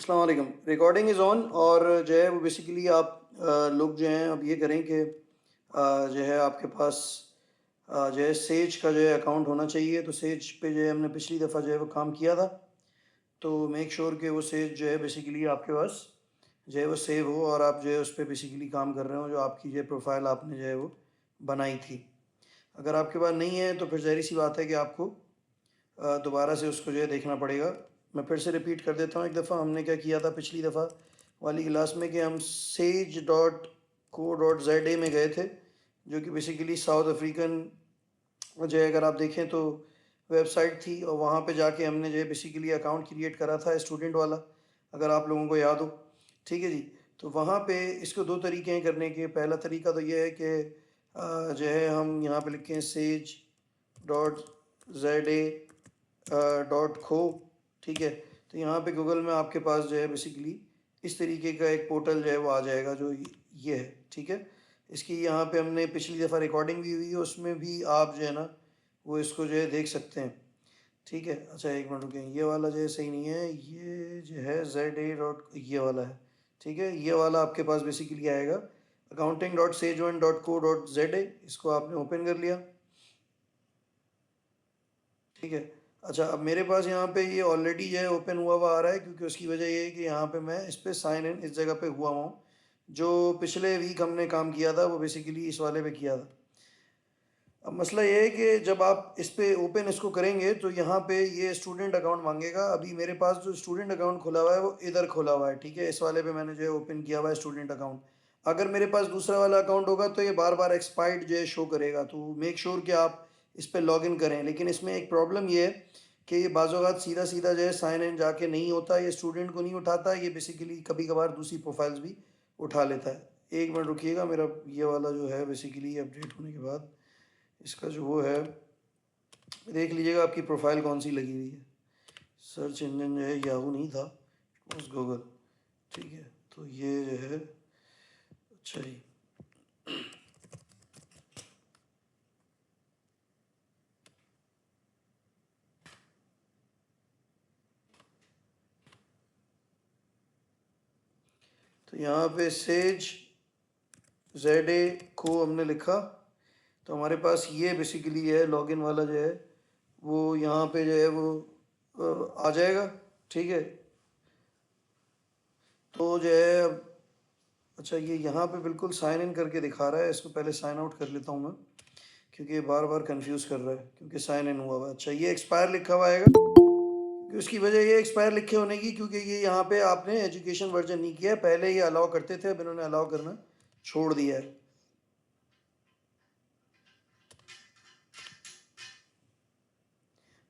अस्सलाम वालेकुम। Recording is on और जो है वो बेसिकली आप लोग जो हैं अब ये करें कि जो है आपके पास जो है सेज का जो है अकाउंट होना चाहिए। तो सेज पे जो है हमने पिछली दफ़ा जो है वो काम किया था, तो मेक श्योर कि वो सेज जो है बेसिकली आपके पास जो है वो सेव हो और आप जो है उस पे बेसिकली काम कर रहे हो, जो आपकी जो है प्रोफाइल आपने जो है वो बनाई थी। अगर आपके पास नहीं है तो फिर ज़ाहिर सी बात है कि आपको दोबारा से उसको जो है देखना पड़ेगा। मैं फिर से रिपीट कर देता हूँ एक दफ़ा, हमने क्या किया था पिछली दफ़ा वाली क्लास में कि हम sage.co.za में गए थे, जो कि बेसिकली साउथ अफ्रीकन जो है अगर आप देखें तो वेबसाइट थी, और वहाँ पे जाके हमने जो है बेसिकली अकाउंट क्रिएट करा था स्टूडेंट वाला, अगर आप लोगों को याद हो। ठीक है जी। तो वहाँ पे इसको दो तरीके हैं करने के। पहला तरीका तो ये है कि जो है हम यहाँ पे लिखें sage.za.co। ठीक है। तो यहाँ पे गूगल में आपके पास जो है बेसिकली इस तरीके का एक पोर्टल जो है वो आ जाएगा, जो ये है। ठीक है। इसकी यहाँ पे हमने पिछली दफ़ा रिकॉर्डिंग भी हुई है, उसमें भी आप जो है ना वो इसको जो है देख सकते हैं। ठीक है। अच्छा एक मिनट रुकें, ये वाला जो है सही नहीं है, ये जो है ये वाला है। ठीक है। ये वाला आपके पास बेसिकली आएगा accounting.sage1.co.za। इसको आपने ओपन कर लिया। ठीक है। अच्छा अब मेरे पास यहाँ पे ये ऑलरेडी जो है ओपन हुआ हुआ आ रहा है, क्योंकि उसकी वजह ये है कि यहाँ पे मैं इस पर साइन इन इस जगह पे हुआ हुआ हूँ। जो पिछले वीक हमने काम किया था वो बेसिकली इस वाले पे किया था। अब मसला ये है कि जब आप इस पे ओपन इसको करेंगे तो यहाँ पे ये स्टूडेंट अकाउंट मांगेगा। अभी मेरे पास जो स्टूडेंट अकाउंट खुला हुआ है वो इधर खुला हुआ है। ठीक है। इस वाले पे मैंने जो है ओपन किया हुआ है स्टूडेंट अकाउंट। अगर मेरे पास दूसरा वाला अकाउंट होगा तो ये बार बार एक्सपायर्ड जो है शो करेगा। तो मेक श्योर कि आप इस पर लॉग इन करें। लेकिन इसमें एक प्रॉब्लम ये है कि ये बाज़-औक़ात सीधा सीधा जो है साइन इन जाके नहीं होता, ये स्टूडेंट को नहीं उठाता, ये बेसिकली कभी कभार दूसरी प्रोफाइल्स भी उठा लेता है। एक मिनट रुकिएगा, मेरा ये वाला जो है बेसिकली अपडेट होने के बाद इसका जो वो है देख लीजिएगा आपकी प्रोफाइल कौन सी लगी हुई है। सर्च इंजन जो है याहू नहीं था, उस गूगल। ठीक है। तो ये जो है अच्छा जी। तो यहाँ पे सेज जेडे को हमने लिखा, तो हमारे पास ये बेसिकली है लॉगिन वाला जो है वो यहाँ पे जो है वो आ जाएगा। ठीक है। तो जो है अब अच्छा ये यहाँ पे बिल्कुल साइन इन करके दिखा रहा है, इसको पहले साइन आउट कर लेता हूँ मैं, क्योंकि ये बार बार कंफ्यूज कर रहा है क्योंकि साइन इन हुआ हुआ है। अच्छा ये एक्सपायर लिखा हुआ आएगा, क्योंकि उसकी वजह ये एक्सपायर लिखे होने की क्योंकि ये यहाँ पे आपने एजुकेशन वर्जन नहीं किया है। पहले ये अलाउ करते थे, अब इन्होंने अलाउ करना छोड़ दिया है।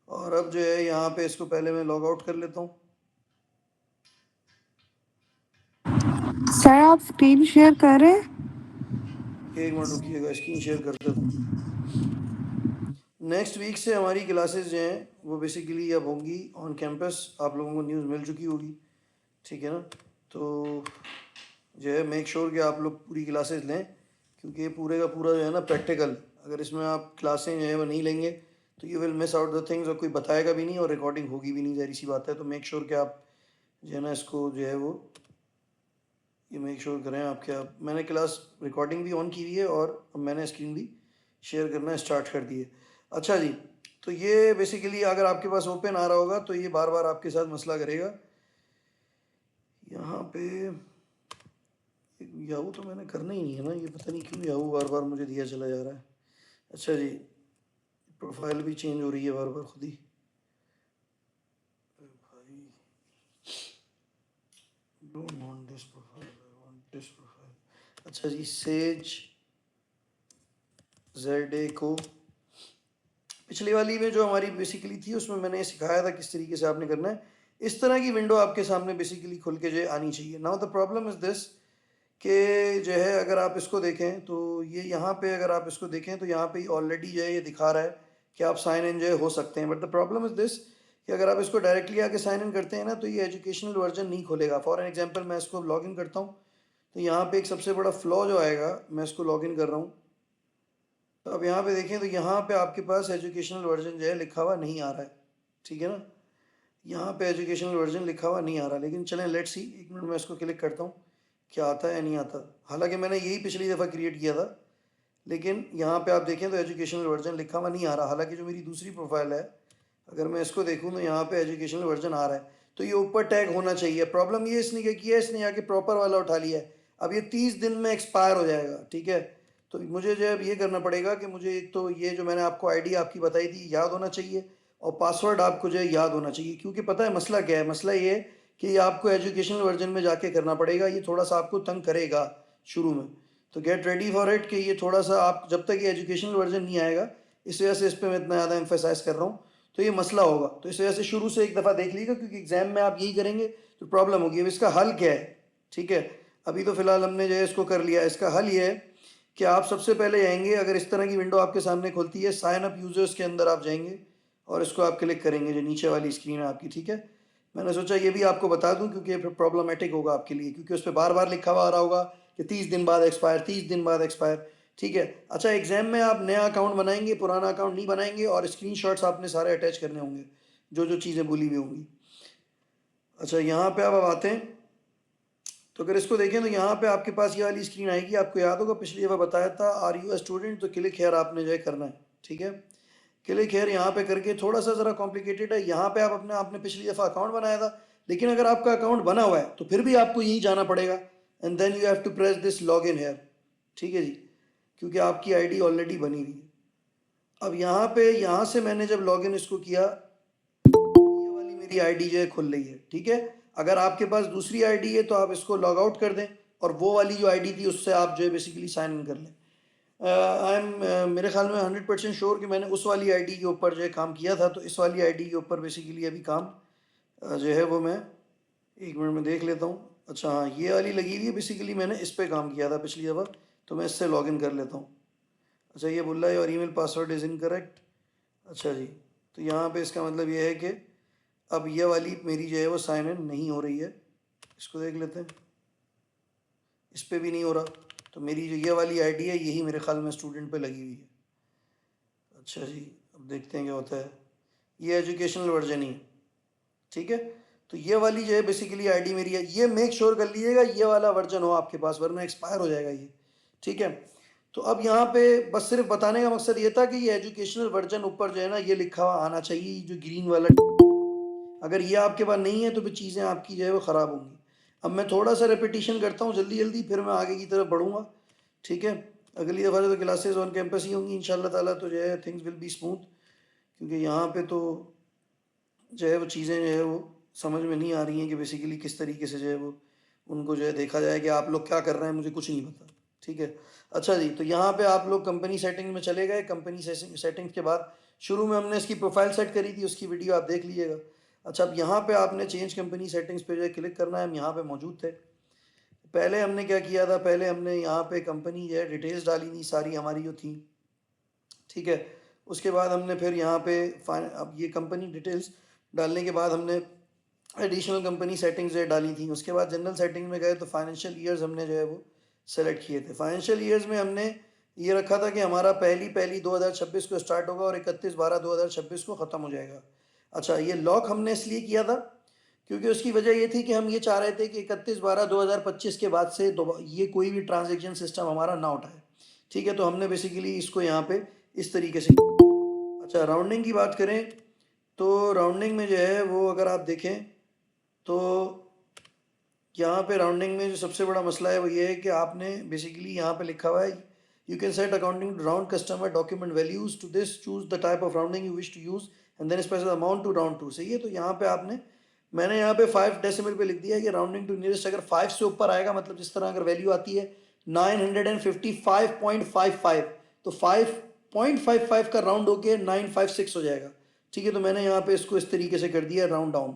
और अब जो है यहाँ पे इसको पहले मैं लॉग आउट कर लेता हूँ। सर आप स्क्रीन शेयर कर रहे हैं? एक मिनट रुकिएगा, स्क्रीन शेयर कर देता हूँ। नेक्स्ट वीक से हमारी क्लासेस जो हैं वो बेसिकली अब होंगी ऑन कैंपस। आप लोगों को न्यूज़ मिल चुकी होगी। ठीक है ना। तो जो है मेक श्योर कि आप लोग पूरी क्लासेस लें, क्योंकि ये पूरे का पूरा जो है ना प्रैक्टिकल। अगर इसमें आप क्लासें जो है वो नहीं लेंगे तो you will miss out the things, और कोई बताएगा भी नहीं और रिकॉर्डिंग होगी भी नहीं, ज़ाहिर सी बात है। तो मेक श्योर कि आप जो है ना इसको जो है वो ये मेक श्योर करें आपके। आप मैंने क्लास रिकॉर्डिंग भी ऑन की हुई है और मैंने स्क्रीन भी शेयर करना स्टार्ट कर दी है। अच्छा जी। तो ये बेसिकली अगर आपके पास ओपन आ रहा होगा तो ये बार बार आपके साथ मसला करेगा। यहाँ पे याहू तो मैंने करना ही नहीं है ना, ये पता नहीं क्यों याहू बार बार मुझे दिया चला जा रहा है। अच्छा जी। प्रोफाइल भी चेंज हो रही है बार बार खुद ही। भाई don't want this profile, I want this profile. अच्छा जी। सेज जेडे को पिछली वाली में जो हमारी बेसिकली थी उसमें मैंने सिखाया था किस तरीके से आपने करना है। इस तरह की विंडो आपके सामने बेसिकली खुल के जो आनी चाहिए। Now the problem is this कि जो है अगर आप इसको देखें तो ये यहाँ पे अगर आप इसको देखें तो यहाँ पे ऑलरेडी जो है ये दिखा रहा है कि आप साइन इन जो है हो सकते हैं। But the problem is this कि अगर आप इसको डायरेक्टली आके साइन इन करते हैं ना तो ये एजुकेशनल वर्जन नहीं खोलेगा। फॉर एन एग्जांपल मैं इसको लॉग इन करता हूँ, तो यहाँ पे एक सबसे बड़ा फ्लॉ जो आएगा, मैं इसको लॉग इन कर रहा हूँ, तो अब यहाँ पे देखें तो यहाँ पे आपके पास एजुकेशनल वर्जन जो है लिखा हुआ नहीं आ रहा है। ठीक है ना। यहाँ पे एजुकेशनल वर्जन लिखा हुआ नहीं आ रहा, लेकिन चलें लेट्स सी, 1 मिनट में इसको क्लिक करता हूँ, क्या आता है या नहीं आता। हालांकि मैंने यही पिछली दफ़ा क्रिएट किया था, लेकिन यहाँ पे आप देखें तो एजुकेशनल वर्जन लिखा हुआ नहीं आ रहा। हालांकि जो मेरी दूसरी प्रोफाइल है, अगर मैं इसको देखूँ तो यहाँ पे एजुकेशनल वर्जन आ रहा है, तो ये ऊपर टैग होना चाहिए। प्रॉब्लम ये इसने क्या किया है, इसने आके प्रॉपर वाला उठा लिया है। अब ये 30 दिन में एक्सपायर हो जाएगा, ठीक है। तो मुझे जो है अब ये करना पड़ेगा कि मुझे एक तो ये जो मैंने आपको आईडी आपकी बताई थी याद होना चाहिए, और पासवर्ड आपको जो है याद होना चाहिए। क्योंकि पता है मसला क्या है, मसला ये है कि ये आपको एजुकेशनल वर्जन में जाके करना पड़ेगा। ये थोड़ा सा आपको तंग करेगा शुरू में, तो गेट रेडी फॉर इट कि ये थोड़ा सा आप जब तक ये एजुकेशनल वर्जन नहीं आएगा, इस वजह से इस पर मैं इतना ज़्यादा एम्फेसाइज कर रहा हूँ, तो ये मसला होगा। तो इस वजह से शुरू से एक दफ़ा देख लीजिएगा, क्योंकि एग्जाम में आप यही करेंगे तो प्रॉब्लम होगी। अब इसका हल क्या है, ठीक है, अभी तो फिलहाल हमने जो है इसको कर लिया। इसका हल ये है कि आप सबसे पहले आएंगे, अगर इस तरह की विंडो आपके सामने खुलती है, साइन अप यूजर्स के अंदर आप जाएंगे और इसको आप क्लिक करेंगे, जो नीचे वाली स्क्रीन है आपकी, ठीक है। मैंने सोचा ये भी आपको बता दूं, क्योंकि फिर प्रॉब्लमेटिक होगा आपके लिए, क्योंकि उस पर बार बार लिखा हुआ आ रहा होगा कि 30 दिन बाद एक्सपायर, 30 दिन बाद एक्सपायर, ठीक है। अच्छा, एग्जाम में आप नया अकाउंट बनाएंगे, पुराना अकाउंट नहीं बनाएंगे, और स्क्रीनशॉट्स आपने सारे अटैच करने होंगे, जो जो चीज़ें बोली हुई होंगी। अच्छा, यहाँ पे अब आते हैं, तो अगर इसको देखें तो यहाँ पे आपके पास ये वाली स्क्रीन आएगी। आपको याद होगा पिछली दफ़ा बताया था, आर यू ए स्टूडेंट, तो क्लिक हेयर आपने जो है करना है, ठीक है। क्लिक हेयर यहाँ पे करके, थोड़ा सा ज़रा कॉम्प्लिकेटेड है। यहाँ पे आप अपने आपने पिछली दफ़ा अकाउंट बनाया था, लेकिन अगर आपका अकाउंट बना हुआ है तो फिर भी आपको यहीं जाना पड़ेगा, and then you have to press this log in here, ठीक है जी, क्योंकि आपकी आईडी ऑलरेडी बनी हुई है। अब यहाँ पे, यहाँ से मैंने जब लॉग इन इसको किया, ये वाली मेरी आईडी जो है खुल रही है, ठीक है। अगर आपके पास दूसरी आईडी है तो आप इसको लॉग आउट कर दें, और वो वाली जो आईडी थी उससे आप जो है बेसिकली साइन इन कर लें। आई एम मेरे ख्याल में 100% श्योर कि मैंने उस वाली आईडी के ऊपर जो है काम किया था, तो इस वाली आईडी के ऊपर बेसिकली अभी काम जो है वो मैं 1 मिनट में देख लेता हूँ। अच्छा हाँ, ये वाली लगी हुई है, बेसिकली मैंने इस पर काम किया था पिछली दफ़ा, तो मैं इससे लॉगिन कर लेता हूँ। अच्छा, ये बोल रहा है और ईमेल पासवर्ड इज़ इनकरेक्ट। अच्छा जी, तो यहाँ पे इसका मतलब ये है कि अब ये वाली मेरी जो है वो साइन इन नहीं हो रही है। इसको देख लेते हैं, इस पर भी नहीं हो रहा, तो मेरी जो ये वाली आईडी है यही मेरे ख्याल में स्टूडेंट पे लगी हुई है। अच्छा जी, अब देखते हैं क्या होता है। ये एजुकेशनल वर्जन ही है, ठीक है। तो ये वाली जो है बेसिकली आईडी मेरी है, ये मेक श्योर कर लीजिएगा ये वाला वर्जन हो आपके पास, वरना एक्सपायर हो जाएगा ये, ठीक है। तो अब यहाँ पे बस सिर्फ बताने का मकसद ये था कि ये एजुकेशनल वर्जन ऊपर जो है ना ये लिखा हुआ आना चाहिए, जो ग्रीन वाला। अगर ये आपके पास नहीं है तो फिर चीज़ें आपकी जो है वो ख़राब होंगी। अब मैं थोड़ा सा रिपीटिशन करता हूँ जल्दी जल्दी, फिर मैं आगे की तरफ बढ़ूँगा, ठीक है। अगली दफ़ा तो क्लासेस ऑन कैंपस ही होंगी इंशाल्लाह ताला, तो जो है थिंग्स विल बी स्मूथ, क्योंकि यहाँ पे तो जो है वो चीज़ें जो है वो समझ में नहीं आ रही हैं कि बेसिकली किस तरीके से जो है वो उनको जो है देखा जाए कि आप लोग क्या कर रहे हैं, मुझे कुछ नहीं पता, ठीक है। अच्छा जी, तो यहाँ पे आप लोग कंपनी सेटिंग में चले गए। कंपनी सेटिंग्स के बाद शुरू में हमने इसकी प्रोफाइल सेट करी थी, उसकी वीडियो आप देख लीजिएगा। अच्छा, अब यहाँ पे आपने चेंज कंपनी सेटिंग्स पे जो है क्लिक करना है। हम यहाँ पे मौजूद थे। पहले हमने क्या किया था, पहले हमने यहाँ पे कंपनी जो है डिटेल्स डाली थी सारी हमारी जो थी, ठीक है। उसके बाद हमने फिर यहाँ पे अब ये कंपनी डिटेल्स डालने के बाद हमने एडिशनल कंपनी सेटिंग्स जो डाली थी। उसके बाद जनरल सेटिंग में गए तो फाइनेंशियल ईयर्स हमने जो है वो सेलेक्ट किए थे। फाइनेंशियल ईयर्स में हमने ये रखा था कि हमारा पहली पहली 2026 को स्टार्ट होगा और 31/12/2026 को ख़त्म हो जाएगा। अच्छा, ये लॉक हमने इसलिए किया था क्योंकि उसकी वजह ये थी कि हम ये चाह रहे थे कि 31/12/2025 के बाद से ये कोई भी ट्रांजेक्शन सिस्टम हमारा ना उठाए, ठीक है। तो हमने बेसिकली इसको यहाँ पे इस तरीके से। अच्छा, राउंडिंग की बात करें तो राउंडिंग में जो है वो अगर आप देखें तो यहाँ पे राउंडिंग में जो सबसे बड़ा मसला है वो ये है कि आपने बेसिकली यहाँ पे लिखा हुआ है, you can set accounting to round customer document values to this, choose the type of rounding you wish to use and then specify amount to round to. सही है, तो यहाँ पे आपने, मैंने यहाँ पे 5 डेसिमल पे लिख दिया है कि राउंडिंग टू नियरेस्ट अगर 5 से ऊपर आएगा, मतलब जिस तरह अगर वैल्यू आती है 955.55, तो 5.55 का राउंड होके 956 हो जाएगा, ठीक है। तो मैंने यहाँ पे इसको इस तरीके से कर दिया राउंड डाउन।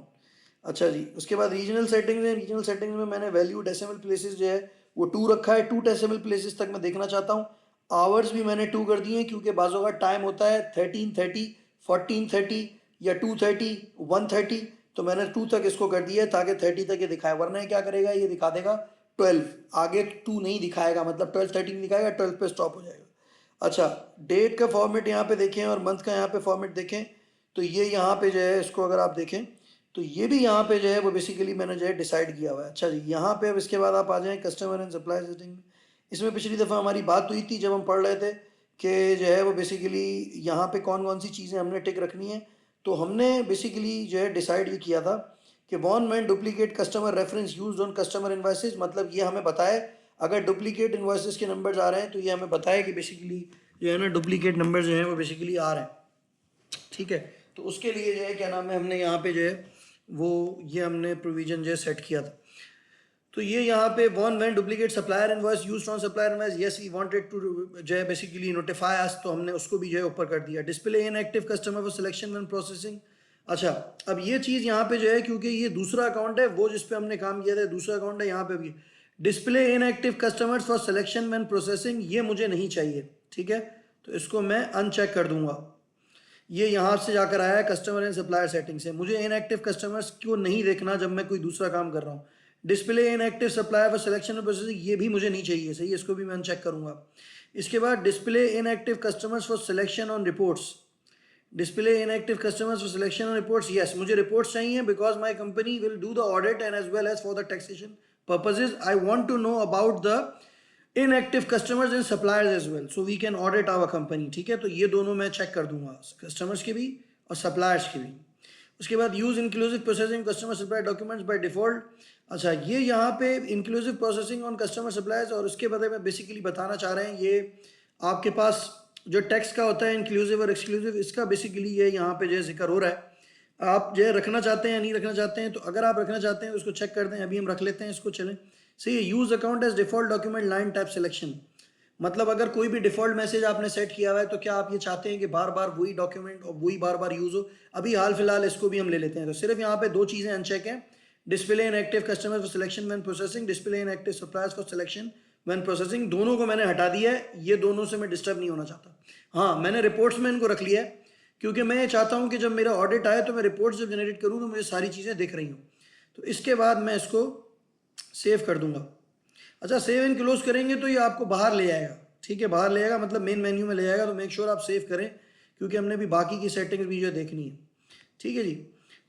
अच्छा जी, उसके बाद रीजनल सेटिंग्स है। रीजनल सेटिंग्स में मैंने वैल्यू डेसिमल प्लेसेस जो है वो 2 रखा है, 2 डेसिमल प्लेसेस तक मैं देखना चाहता हूँ। आवर्स भी मैंने 2 कर दिए हैं, क्योंकि बाजों का टाइम होता है 13:30, 14:30 या 2:30, 1:30, तो मैंने 2 तक इसको कर दिया है ताकि 30 तक ये दिखाए, वरना ये क्या करेगा, ये दिखा देगा 12, आगे 2 नहीं दिखाएगा, मतलब 12:30 नहीं दिखाएगा, 12 पे स्टॉप हो जाएगा। अच्छा, डेट का फॉर्मेट यहाँ पे देखें और मंथ का यहाँ पे फॉर्मेट देखें, तो ये यहाँ पे जो है इसको अगर आप देखें तो ये भी यहाँ पे जो है वो बेसिकली मैंने जो है डिसाइड किया हुआ है। अच्छा जी, यहाँ पे अब इसके बाद आप आ जाएँ कस्टमर एंड सप्लाई सेटिंग में। इसमें पिछली दफ़ा हमारी बात हुई थी जब हम पढ़ रहे थे कि जो है वो बेसिकली यहाँ पे कौन-कौन सी चीज़ें हमने टिक रखनी है। तो हमने बेसिकली जो है डिसाइड ये किया था कि warn when duplicate customer reference used on customer invoices, मतलब ये हमें बताए अगर डुप्लीकेट इनवॉइसेस के नंबर्स आ रहे हैं तो ये हमें बताए कि बेसिकली जो है ना डुप्लीकेट नंबर जो हैं वो बेसिकली आ रहे हैं। ठीक है, तो उसके लिए जो है क्या नाम है हमने यहाँ पे जो है वो ये हमने प्रोविजन जो है सेट किया था। तो ये यहाँ पे warn when duplicate supplier invoice used on supplier invoice, yes we wanted to जो है बेसिकली नोटिफाई अस, तो हमने उसको भी जो है ऊपर कर दिया। Display inactive customer for selection when processing. अच्छा, अब ये चीज़ यहाँ पे जो है क्योंकि ये दूसरा अकाउंट है, वो जिस पे हमने काम किया था दूसरा अकाउंट है, यहाँ पे भी display inactive customers for selection when processing, ये मुझे नहीं चाहिए। ठीक है, तो इसको मैं अनचेक कर दूंगा। ये यहाँ से जाकर आया है कस्टमर एंड सप्लायर सेटिंग से। मुझे इनएक्टिव कस्टमर्स को नहीं देखना जब मैं कोई दूसरा काम कर रहा हूँ। Display inactive supplier for selection processing, ये भी मुझे नहीं चाहिए। सही है, इसको भी मैं अनचेक करूँगा। इसके बाद display inactive customers for selection on reports. Display inactive customers for selection on reports, yes मुझे रिपोर्ट्स चाहिए because my company will do the audit and as well as for the taxation purposes I want to know about the inactive customers and suppliers as well so we can audit our company. ठीक है, तो ये दोनों मैं check कर दूंगा, customers के भी और सप्लायर्स के भी। उसके बाद use inclusive processing customer supplier documents by default. अच्छा, ये यहाँ पे inclusive processing on customer suppliers, और उसके बारे में बेसिकली बताना चाह रहे हैं ये आपके पास जो टेक्स्ट का होता है इंक्लूसिव और एक्सक्लूसिव, इसका बेसिकली ये यहाँ पे जो है जिक्र हो रहा है। आप जो है रखना चाहते हैं या नहीं रखना चाहते हैं, तो अगर आप रखना चाहते हैं उसको चेक कर दें। अभी हम रख लेते हैं इसको, चलें। सही है, use account as default document line type selection, मतलब अगर कोई भी डिफॉल्ट मैसेज आपने सेट किया हुआ है तो क्या आप ये चाहते हैं कि बार बार वही डॉक्यूमेंट और वही बार बार यूज हो। अभी हाल फिलहाल इसको भी हम ले लेते हैं। तो सिर्फ यहाँ पे दो चीज़ें अनचेक हैं, display in active customer for selection when processing, display in active suppliers for selection when processing. दोनों को मैंने हटा दिया है, ये दोनों से मैं डिस्टर्ब नहीं होना चाहता। हाँ, मैंने रिपोर्ट्स में इनको रख लिया है क्योंकि मैं ये चाहता हूँ कि जब मेरा ऑडिट आए तो मैं रिपोर्ट्स जब जनरेट करूँ तो मुझे सारी चीज़ें दिख रही हूँ। तो इसके बाद मैं इसको सेव कर दूंगा। अच्छा, सेव एंड क्लोज करेंगे तो ये आपको बाहर ले आएगा। ठीक है, बाहर ले आएगा मतलब मेन मेन्यू में ले आएगा। तो मेक श्योर आप सेव करें क्योंकि हमने भी बाकी की सेटिंग्स भी जो देखनी है। ठीक है जी,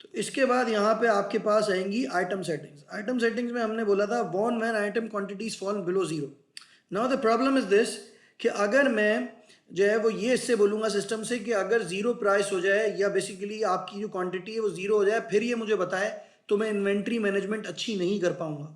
तो इसके बाद यहाँ पे आपके पास आएंगी आइटम सेटिंग्स। आइटम सेटिंग्स में हमने बोला था warn when item quantities fall below zero. Now the problem is this कि अगर मैं जो है वो ये इससे बोलूँगा सिस्टम से कि अगर जीरो प्राइस हो जाए या बेसिकली आपकी जो क्वांटिटी है वो जीरो हो जाए फिर ये मुझे बताए, तो मैं इन्वेंट्री मैनेजमेंट अच्छी नहीं कर पाऊंगा।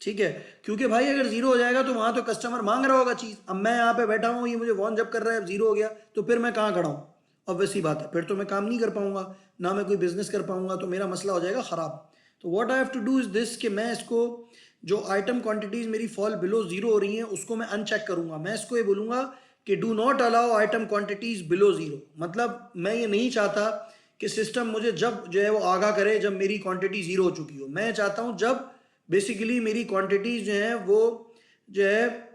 ठीक है, क्योंकि भाई अगर जीरो हो जाएगा तो वहां तो कस्टमर मांग रहा होगा चीज। अब मैं यहाँ पे बैठा हूँ, ये मुझे वॉन जब कर रहा है, अब जीरो हो गया तो फिर मैं कहाँ खड़ा हूँ। ऑब्वियस सी बात है, फिर तो मैं काम नहीं कर पाऊंगा, ना मैं कोई बिजनेस कर पाऊंगा, तो मेरा मसला हो जाएगा खराब। तो what I have to do is this कि मैं इसको जो आइटम क्वांटिटीज मेरी फॉल बिलो जीरो हो रही हैं उसको मैं अनचेक करूंगा। मैं इसको ये बोलूंगा कि do not allow item quantities below zero. मतलब मैं ये नहीं चाहता कि सिस्टम मुझे जब जो है वो आगाह करे जब मेरी क्वांटिटी जीरो हो चुकी हो। मैं चाहता हूँ जब बेसिकली मेरी क्वांटिटीज जो है वो जो है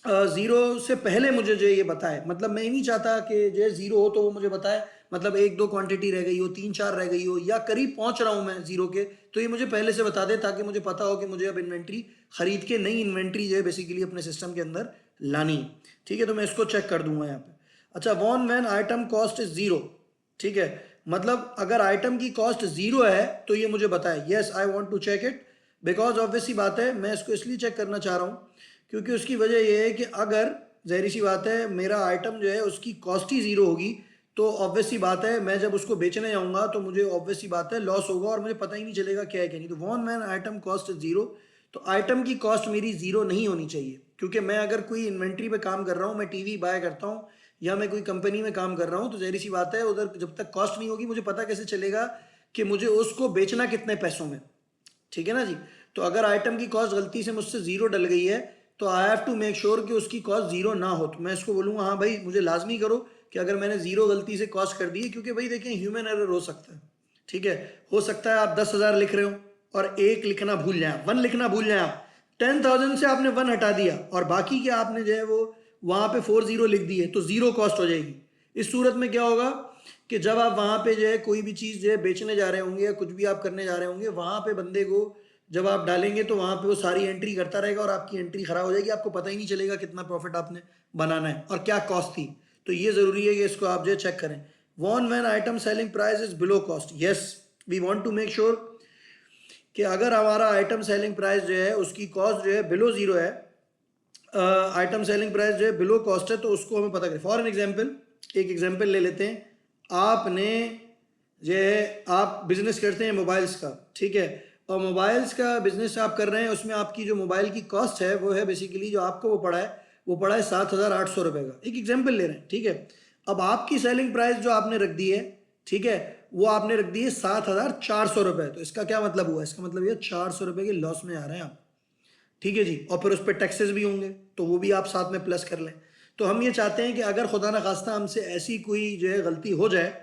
जीरो से पहले मुझे जो ये बताए। मतलब मैं नहीं चाहता कि जो है जीरो हो तो वो मुझे बताए, मतलब एक दो क्वांटिटी रह गई हो, तीन चार रह गई हो, या करीब पहुंच रहा हूं मैं जीरो के, तो ये मुझे पहले से बता दे ताकि मुझे पता हो कि मुझे अब इन्वेंट्री खरीद के नई इन्वेंट्री जो है बेसिकली अपने सिस्टम के अंदर लानी। ठीक है, तो मैं इसको चेक कर दूंगा यहाँ पे। अच्छा, warn when item cost is zero. ठीक है, मतलब अगर आइटम की कॉस्ट जीरो है तो ये मुझे बताए yes I want to check it, because obvious सी बात है मैं इसको इसलिए चेक करना चाह रहा हूँ क्योंकि उसकी वजह यह है कि अगर ज़ाहिर सी बात है मेरा आइटम जो है उसकी कॉस्ट ही ज़ीरो होगी तो ऑब्वियस सी बात है मैं जब उसको बेचने जाऊँगा तो मुझे ऑब्वियस सी बात है लॉस होगा और मुझे पता ही नहीं चलेगा क्या है क्या नहीं। तो warn when item cost is zero, तो आइटम की कॉस्ट मेरी ज़ीरो नहीं होनी चाहिए क्योंकि मैं अगर कोई इन्वेंट्री पे काम कर रहा हूँ, मैं टीवी बाय करता हूँ या मैं कोई कंपनी में काम कर रहा हूँ, तो ज़ाहिर सी बात है उधर जब तक कॉस्ट नहीं होगी मुझे पता कैसे चलेगा कि मुझे उसको बेचना कितने पैसों में। ठीक है ना जी, तो अगर आइटम की कॉस्ट गलती से मुझसे जीरो डल गई है तो I have to make sure कि उसकी कॉस्ट जीरो ना हो। तो मैं इसको बोलूँगा हाँ भाई मुझे लाजमी करो कि अगर मैंने जीरो गलती से कॉस्ट कर दी है, क्योंकि भाई देखें ह्यूमन एरर हो सकता है। ठीक है, हो सकता है आप 10,000 लिख रहे हो और एक लिखना भूल जाए, वन लिखना भूल जाए। आप 10,000 से आपने वन हटा दिया और बाकी के आपने जो है वो वहाँ पे 40 लिख दिए तो जीरो कॉस्ट हो जाएगी। इस सूरत में क्या होगा कि जब आप वहाँ पे जो है कोई भी चीज़ जो है बेचने जा रहे होंगे या कुछ भी आप करने जा रहे होंगे, वहाँ पे बंदे को जब आप डालेंगे तो वहाँ पे वो सारी एंट्री करता रहेगा और आपकी एंट्री खराब हो जाएगी, आपको पता ही नहीं चलेगा कितना प्रॉफिट आपने बनाना है और क्या कॉस्ट थी। तो ये ज़रूरी है कि इसको आप जो है चेक करें। Warn when item selling price is below cost, yes we want to make sure कि अगर हमारा आइटम सेलिंग प्राइस जो है उसकी कॉस्ट जो है बिलो ज़ीरो है, आइटम सेलिंग प्राइस जो है बिलो कॉस्ट है, तो उसको हमें पता करें। फॉर एन एग्जांपल, एक एग्जांपल ले लेते हैं। आपने जो है आप बिजनेस करते हैं मोबाइल्स का, ठीक है, और मोबाइल्स का बिजनेस आप कर रहे हैं, उसमें आपकी जो मोबाइल की कॉस्ट है वो है बेसिकली जो आपको वो पड़ा है 7,800 रुपये का। एक एग्जाम्पल ले रहे हैं, ठीक है। अब आपकी सेलिंग प्राइस जो आपने रख दी है, ठीक है, वो आपने रख दी है 7,400 रुपये। तो इसका क्या मतलब हुआ? इसका मतलब ये 400 रुपये के लॉस में आ रहे हैं आप, ठीक है जी। और फिर उस पर टैक्सेस भी होंगे, तो वो भी आप साथ में प्लस कर लें। तो हम ये चाहते हैं कि अगर खुदा न खास्ता हमसे ऐसी कोई जो है गलती हो जाए,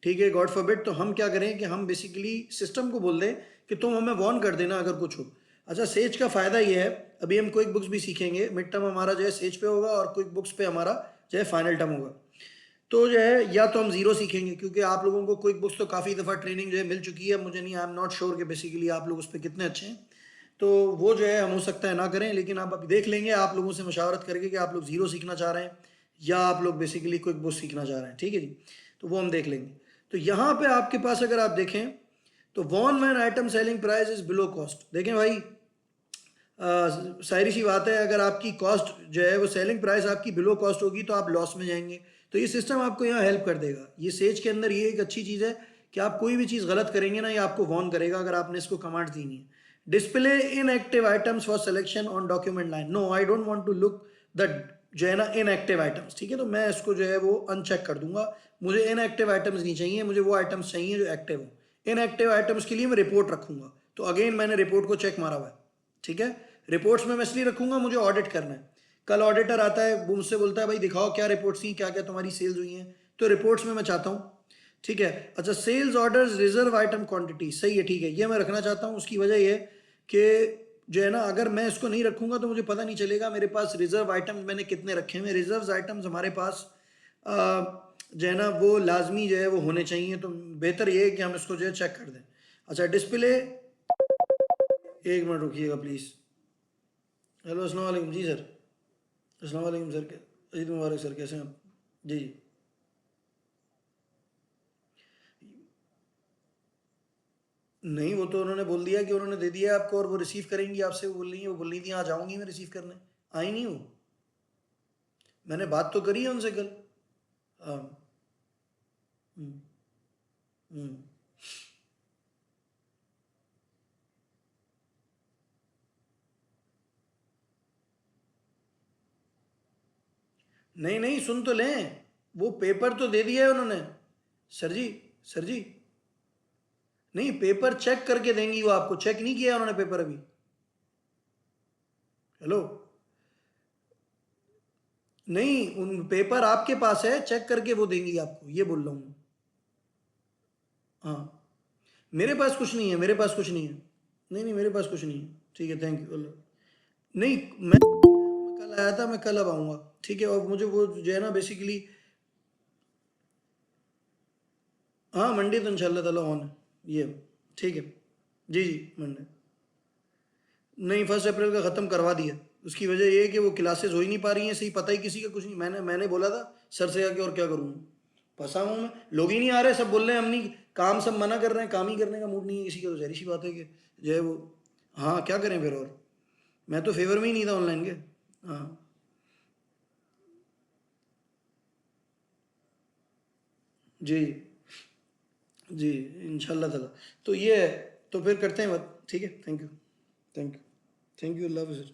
ठीक है, गॉड फॉरबिड, तो हम क्या करें कि हम बेसिकली सिस्टम को बोल दें कि तुम हमें वार्न कर देना अगर कुछ हो। अच्छा, सेज का फ़ायदा ये है, अभी हम क्विक बुक्स भी सीखेंगे, मिड टर्म हमारा जो है सेज पे होगा और क्विक बुक्स पे हमारा जो है फाइनल टर्म होगा। तो जो है या तो हम ज़ीरो सीखेंगे, क्योंकि आप लोगों को क्विक बुक्स तो काफ़ी दफ़ा ट्रेनिंग जो है मिल चुकी है, मुझे नहीं, आई एम नॉट श्योर कि बेसिकली आप लोग उस पर कितने अच्छे हैं। तो वो जो है हम हो सकता है ना करें, लेकिन आप अभी देख लेंगे आप लोगों से मशावरत करके कि आप लोग ज़ीरो सीखना चाह रहे हैं या आप लोग बेसिकली क्विक बुक्स सीखना चाह रहे हैं, ठीक है जी। तो वो हम देख लेंगे। तो यहाँ पे आपके पास अगर आप देखें तो warn when item selling price is below cost, देखें भाई, सारी सी बात है, अगर आपकी कॉस्ट जो है वो सेलिंग प्राइस आपकी बिलो कॉस्ट होगी तो आप लॉस में जाएंगे। तो ये सिस्टम आपको यहाँ हेल्प कर देगा। ये सेज के अंदर ये एक अच्छी चीज़ है कि आप कोई भी चीज़ गलत करेंगे ना, ये आपको वॉर्न करेगा अगर आपने इसको कमांड दी नहीं है। Display inactive items for selection on document line, no I don't want to look the जो है ना इनएक्टिव आइटम्स, ठीक है। तो मैं इसको जो है वो अनचेक कर दूंगा। मुझे इनएक्टिव आइटम्स नहीं चाहिए, मुझे वो आइटम्स चाहिए जो एक्टिव हो। इनएक्टिव आइटम्स के लिए मैं रिपोर्ट रखूंगा। तो अगेन मैंने रिपोर्ट को चेक मारा हुआ है, ठीक है। रिपोर्ट्स में मैं इसलिए रखूंगा, मुझे ऑडिट करना है। कल ऑडिटर आता है, वो मुझसे बोलता है भाई दिखाओ क्या रिपोर्ट्स थी, क्या क्या तुम्हारी सेल्स हुई हैं, तो रिपोर्ट्स में मैं चाहता हूँ, ठीक है। अच्छा, sales orders reserve item quantity, सही है, ठीक है, ये मैं रखना चाहता हूँ। उसकी वजह ये कि जो है ना, अगर मैं इसको नहीं रखूंगा तो मुझे पता नहीं चलेगा मेरे पास रिजर्व आइटम मैंने कितने रखे हैं। रिजर्व आइटम्स हमारे पास जो है ना वो लाजमी जो है वो होने चाहिए। तो बेहतर ये है कि हम इसको जो है चेक कर दें। अच्छा, डिस्प्ले, एक मिनट रुकिएगा प्लीज़। हेलो, अस्सलाम वालेकुम जी सर। अस्सलाम वालेकुम सर, ईद मुबारक सर, कैसे हैं आप? जी जी। नहीं, वो तो उन्होंने बोल दिया कि उन्होंने दे दिया आपको और वो रिसीव करेंगी आपसे। वो बोल रही थी आज आऊँगी मैं रिसीव करने, आई नहीं वो। मैंने बात तो करी है उनसे कल। हाँ। हम्म, हम्म। नहीं नहीं, सुन तो लें, वो पेपर तो दे दिया है उन्होंने। सर जी, सर जी, नहीं, पेपर चेक करके देंगी वो आपको। चेक नहीं किया उन्होंने पेपर अभी। हेलो, नहीं, उन पेपर आपके पास है, चेक करके वो देंगी आपको, ये बोल रहा हूँ। हाँ, मेरे पास कुछ नहीं है, मेरे पास कुछ नहीं है। नहीं नहीं, मेरे पास कुछ नहीं है, ठीक है, थैंक यू अल्लाह। नहीं, मैं कल आया था, मैं कल अब आऊँगा, ठीक है। और मुझे वो जो है ना बेसिकली, हाँ, मंडे तो इंशाल्लाह ताला ऑन है ये, ठीक है। जी जी, मंडे। नहीं, 1 अप्रैल का ख़त्म करवा दिया। उसकी वजह ये है कि वो क्लासेस हो ही नहीं पा रही हैं सही, पता ही किसी का कुछ नहीं। मैंने बोला था सर से आके, और क्या करूँ, फंसा हूँ मैं। लोग ही नहीं आ रहे, सब बोल रहे हैं हम नहीं, काम सब मना कर रहे हैं, काम ही करने का मूड नहीं है किसी का। तो जहरी सी बात है कि जो है वो, हाँ, क्या करें फिर। और मैं तो फेवर में ही नहीं था ऑनलाइन के। हाँ जी जी, इंशाल्लाह ताला। तो ये है, तो फिर करते हैं बात, ठीक है, thank you, thank you, thank you, अल्लाह हाफ़िज़।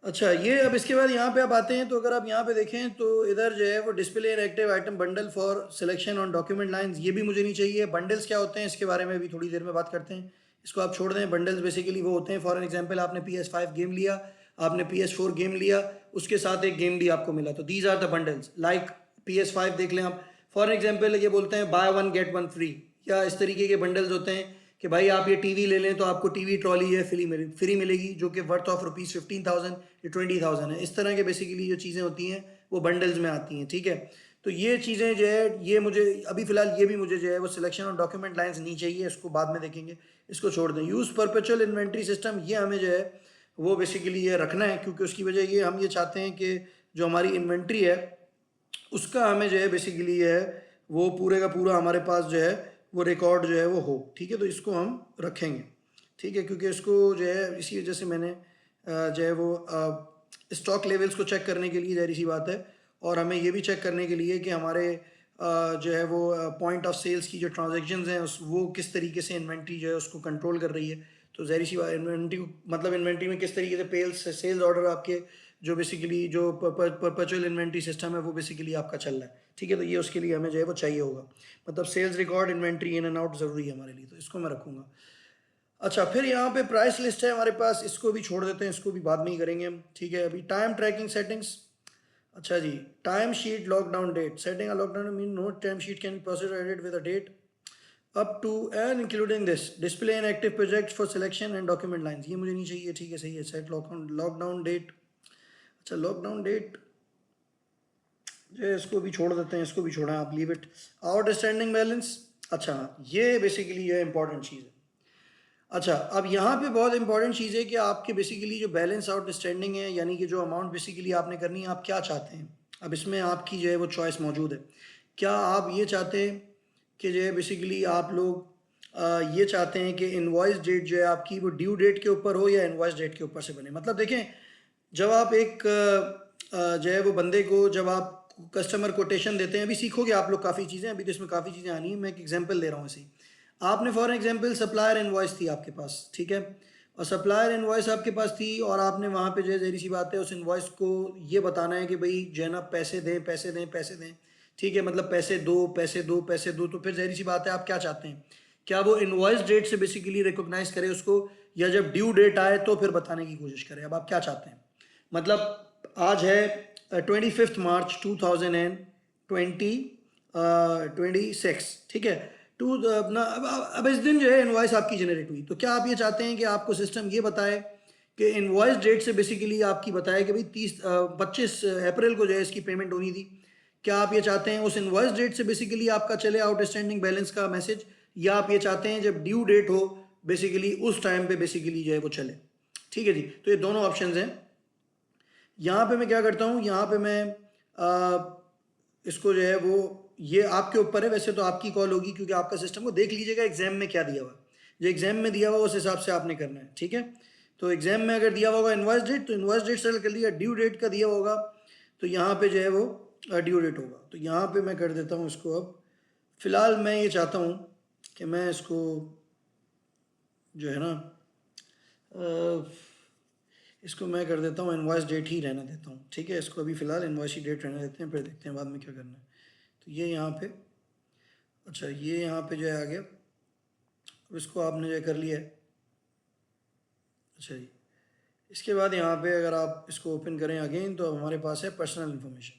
अच्छा, ये अब इसके बाद यहाँ पे आप आते हैं, तो अगर आप यहाँ पे देखें तो इधर जो है वो display an active item bundle for selection on document lines, ये भी मुझे नहीं चाहिए। बंडल्स क्या होते हैं इसके बारे में भी थोड़ी देर में बात करते हैं, इसको आप छोड़ दें। बंडल्स बेसिकली वो होते हैं, फॉर एन एग्जांपल आपने PS5 गेम लिया, आपने PS4 गेम लिया, उसके साथ एक गेम भी आपको मिला, तो these are the bundles. Like PS5 देख लें आप, फॉर एग्जाम्पल ये बोलते हैं buy one get one free, या इस तरीके के बंडल्स होते हैं कि भाई आप ये टीवी ले लें तो आपको टीवी ट्रॉली है फ्री मिलेगी, जो कि वर्थ ऑफ ₹15,000 या 20,000 है। इस तरह के बेसिकली जो चीज़ें होती हैं वो बंडल्स में आती हैं, ठीक है। तो ये चीज़ें जो है, ये मुझे अभी फ़िलहाल ये भी मुझे जो है वो सिलेक्शन और डॉक्यूमेंट लाइन्स नहीं चाहिए, इसको बाद में देखेंगे, इसको छोड़ दें। यूज़ परपेचुअल इन्वेंट्री सिस्टम, ये हमें जो है वो बेसिकली ये रखना है, क्योंकि उसकी वजह ये, हम ये चाहते हैं कि जो हमारी इन्वेंट्री है उसका हमें जो है बेसिकली ये है वो पूरे का पूरा हमारे पास जो है वो रिकॉर्ड जो है वो हो, ठीक है। तो इसको हम रखेंगे, ठीक है, क्योंकि इसको जो है इसी वजह से मैंने जो है वो स्टॉक लेवल्स को चेक करने के लिए जाहिर सी बात है, और हमें ये भी चेक करने के लिए कि हमारे जो है वो पॉइंट ऑफ सेल्स की जो ट्रांजेक्शन्स हैं उस वो किस तरीके से इन्वेंट्री जो है उसको कंट्रोल कर रही है। तो जाहिर सी बात इन्वेंट्री मतलब इन्वेंट्री में किस तरीके से सेल्स ऑर्डर आपके जो बेसिकली जो परपेचुअल इन्वेंट्री सिस्टम है वो बेसिकली आपका चल रहा है, ठीक है। तो ये उसके लिए हमें जो है वो चाहिए होगा, मतलब sales record, inventory in and out ज़रूरी है हमारे लिए, तो इसको मैं रखूँगा। अच्छा, फिर यहाँ पे प्राइस लिस्ट है हमारे पास, इसको भी छोड़ देते हैं, इसको भी बाद में ही करेंगे हम, ठीक है। अभी टाइम ट्रैकिंग सेटिंग्स, अच्छा जी, time sheet lockdown date, setting a lockdown mean no time sheet can process edit with a date up to and including this display an active project for selection and document lines, ये मुझे नहीं चाहिए, ठीक है, सही है। Set lockdown date, अच्छा lockdown date जो है इसको भी छोड़ देते हैं, इसको भी छोड़ा, आप लीव इट। आउटस्टैंडिंग बैलेंस, अच्छा ये बेसिकली ये इंपॉर्टेंट चीज़ है। अच्छा, अब यहाँ पे बहुत इंपॉर्टेंट चीज़ है कि आपके बेसिकली जो बैलेंस आउटस्टैंडिंग है, यानी कि जो अमाउंट बेसिकली आपने करनी है, आप क्या चाहते हैं। अब इसमें आपकी जो है वो चॉइस मौजूद है। क्या आप ये चाहते हैं कि जो है बेसिकली आप लोग ये चाहते हैं कि इनवॉइस डेट जो है आपकी वो ड्यू डेट के ऊपर हो या इनवॉइस डेट के ऊपर से बने। मतलब देखें, जब आप एक जो है वो बंदे को जब आप कस्टमर कोटेशन देते हैं, अभी सीखोगे आप लोग काफ़ी चीज़ें, अभी तो इसमें काफ़ी चीज़ें आनी है, मैं एक एग्जांपल दे रहा हूँ ऐसे ही। आपने फॉर एग्जांपल सप्लायर इनवॉइस थी आपके पास, ठीक है, और सप्लायर इनवॉइस आपके पास थी और आपने वहाँ पे जो है ज़ाहिर सी बात है उस इनवॉइस को ये बताना है कि भाई जो है ना पैसे दें पैसे दें पैसे दें, ठीक है, मतलब पैसे दो पैसे दो पैसे दो। तो फिर ज़ाहिर सी बात है आप क्या चाहते हैं, क्या वो इनवॉइस डेट से बेसिकली रिकॉग्नाइज करे उसको, या जब ड्यू डेट आए तो फिर बताने की कोशिश करें। अब आप क्या चाहते हैं, मतलब आज है 25 मार्च 2026, ठीक है, टू अपना अब इस दिन जो है इनवॉइस आपकी जनरेट हुई, तो क्या आप ये चाहते हैं कि आपको सिस्टम ये बताए कि इनवॉइस डेट से बेसिकली आपकी बताए कि भाई 25 अप्रैल को जो है इसकी पेमेंट होनी थी। क्या आप ये चाहते हैं उस इनवॉइस डेट से बेसिकली आपका चले आउटस्टैंडिंग बैलेंस का मैसेज, या आप ये चाहते हैं जब ड्यू डेट हो बेसिकली उस टाइम पे बेसिकली जो है वो चले, ठीक है जी। तो ये दोनों ऑप्शंस हैं। यहाँ पे मैं क्या करता हूँ, यहाँ पे मैं इसको जो है वो ये आपके ऊपर है, वैसे तो आपकी कॉल होगी क्योंकि आपका सिस्टम को देख लीजिएगा एग्जाम में क्या दिया हुआ है, जो एग्जाम में दिया हुआ उस हिसाब से आपने करना है, ठीक है। तो एग्जाम में अगर दिया हुआ होगा इनवॉइस डेट, तो इनवॉइस डेट सेलेक्ट कर लिया, ड्यू डेट का दिया होगा तो यहाँ पे जो है वो ड्यू डेट होगा। तो यहाँ पे मैं कर देता हूँ इसको। अब फिलहाल मैं ये चाहता हूँ कि मैं इसको जो है ना इसको मैं कर देता हूँ इनवॉइस डेट ही रहने देता हूँ, ठीक है। इसको अभी फ़िलहाल इनवॉइस ही डेट रहने देते हैं, फिर देखते हैं बाद में क्या करना है। तो ये यहाँ पे, अच्छा ये यहाँ पे जो है आ गया। अब इसको आपने जो है कर लिया है, अच्छा जी। इसके बाद यहाँ पे अगर आप इसको ओपन करें अगेन तो हमारे पास है पर्सनल इन्फॉर्मेशन।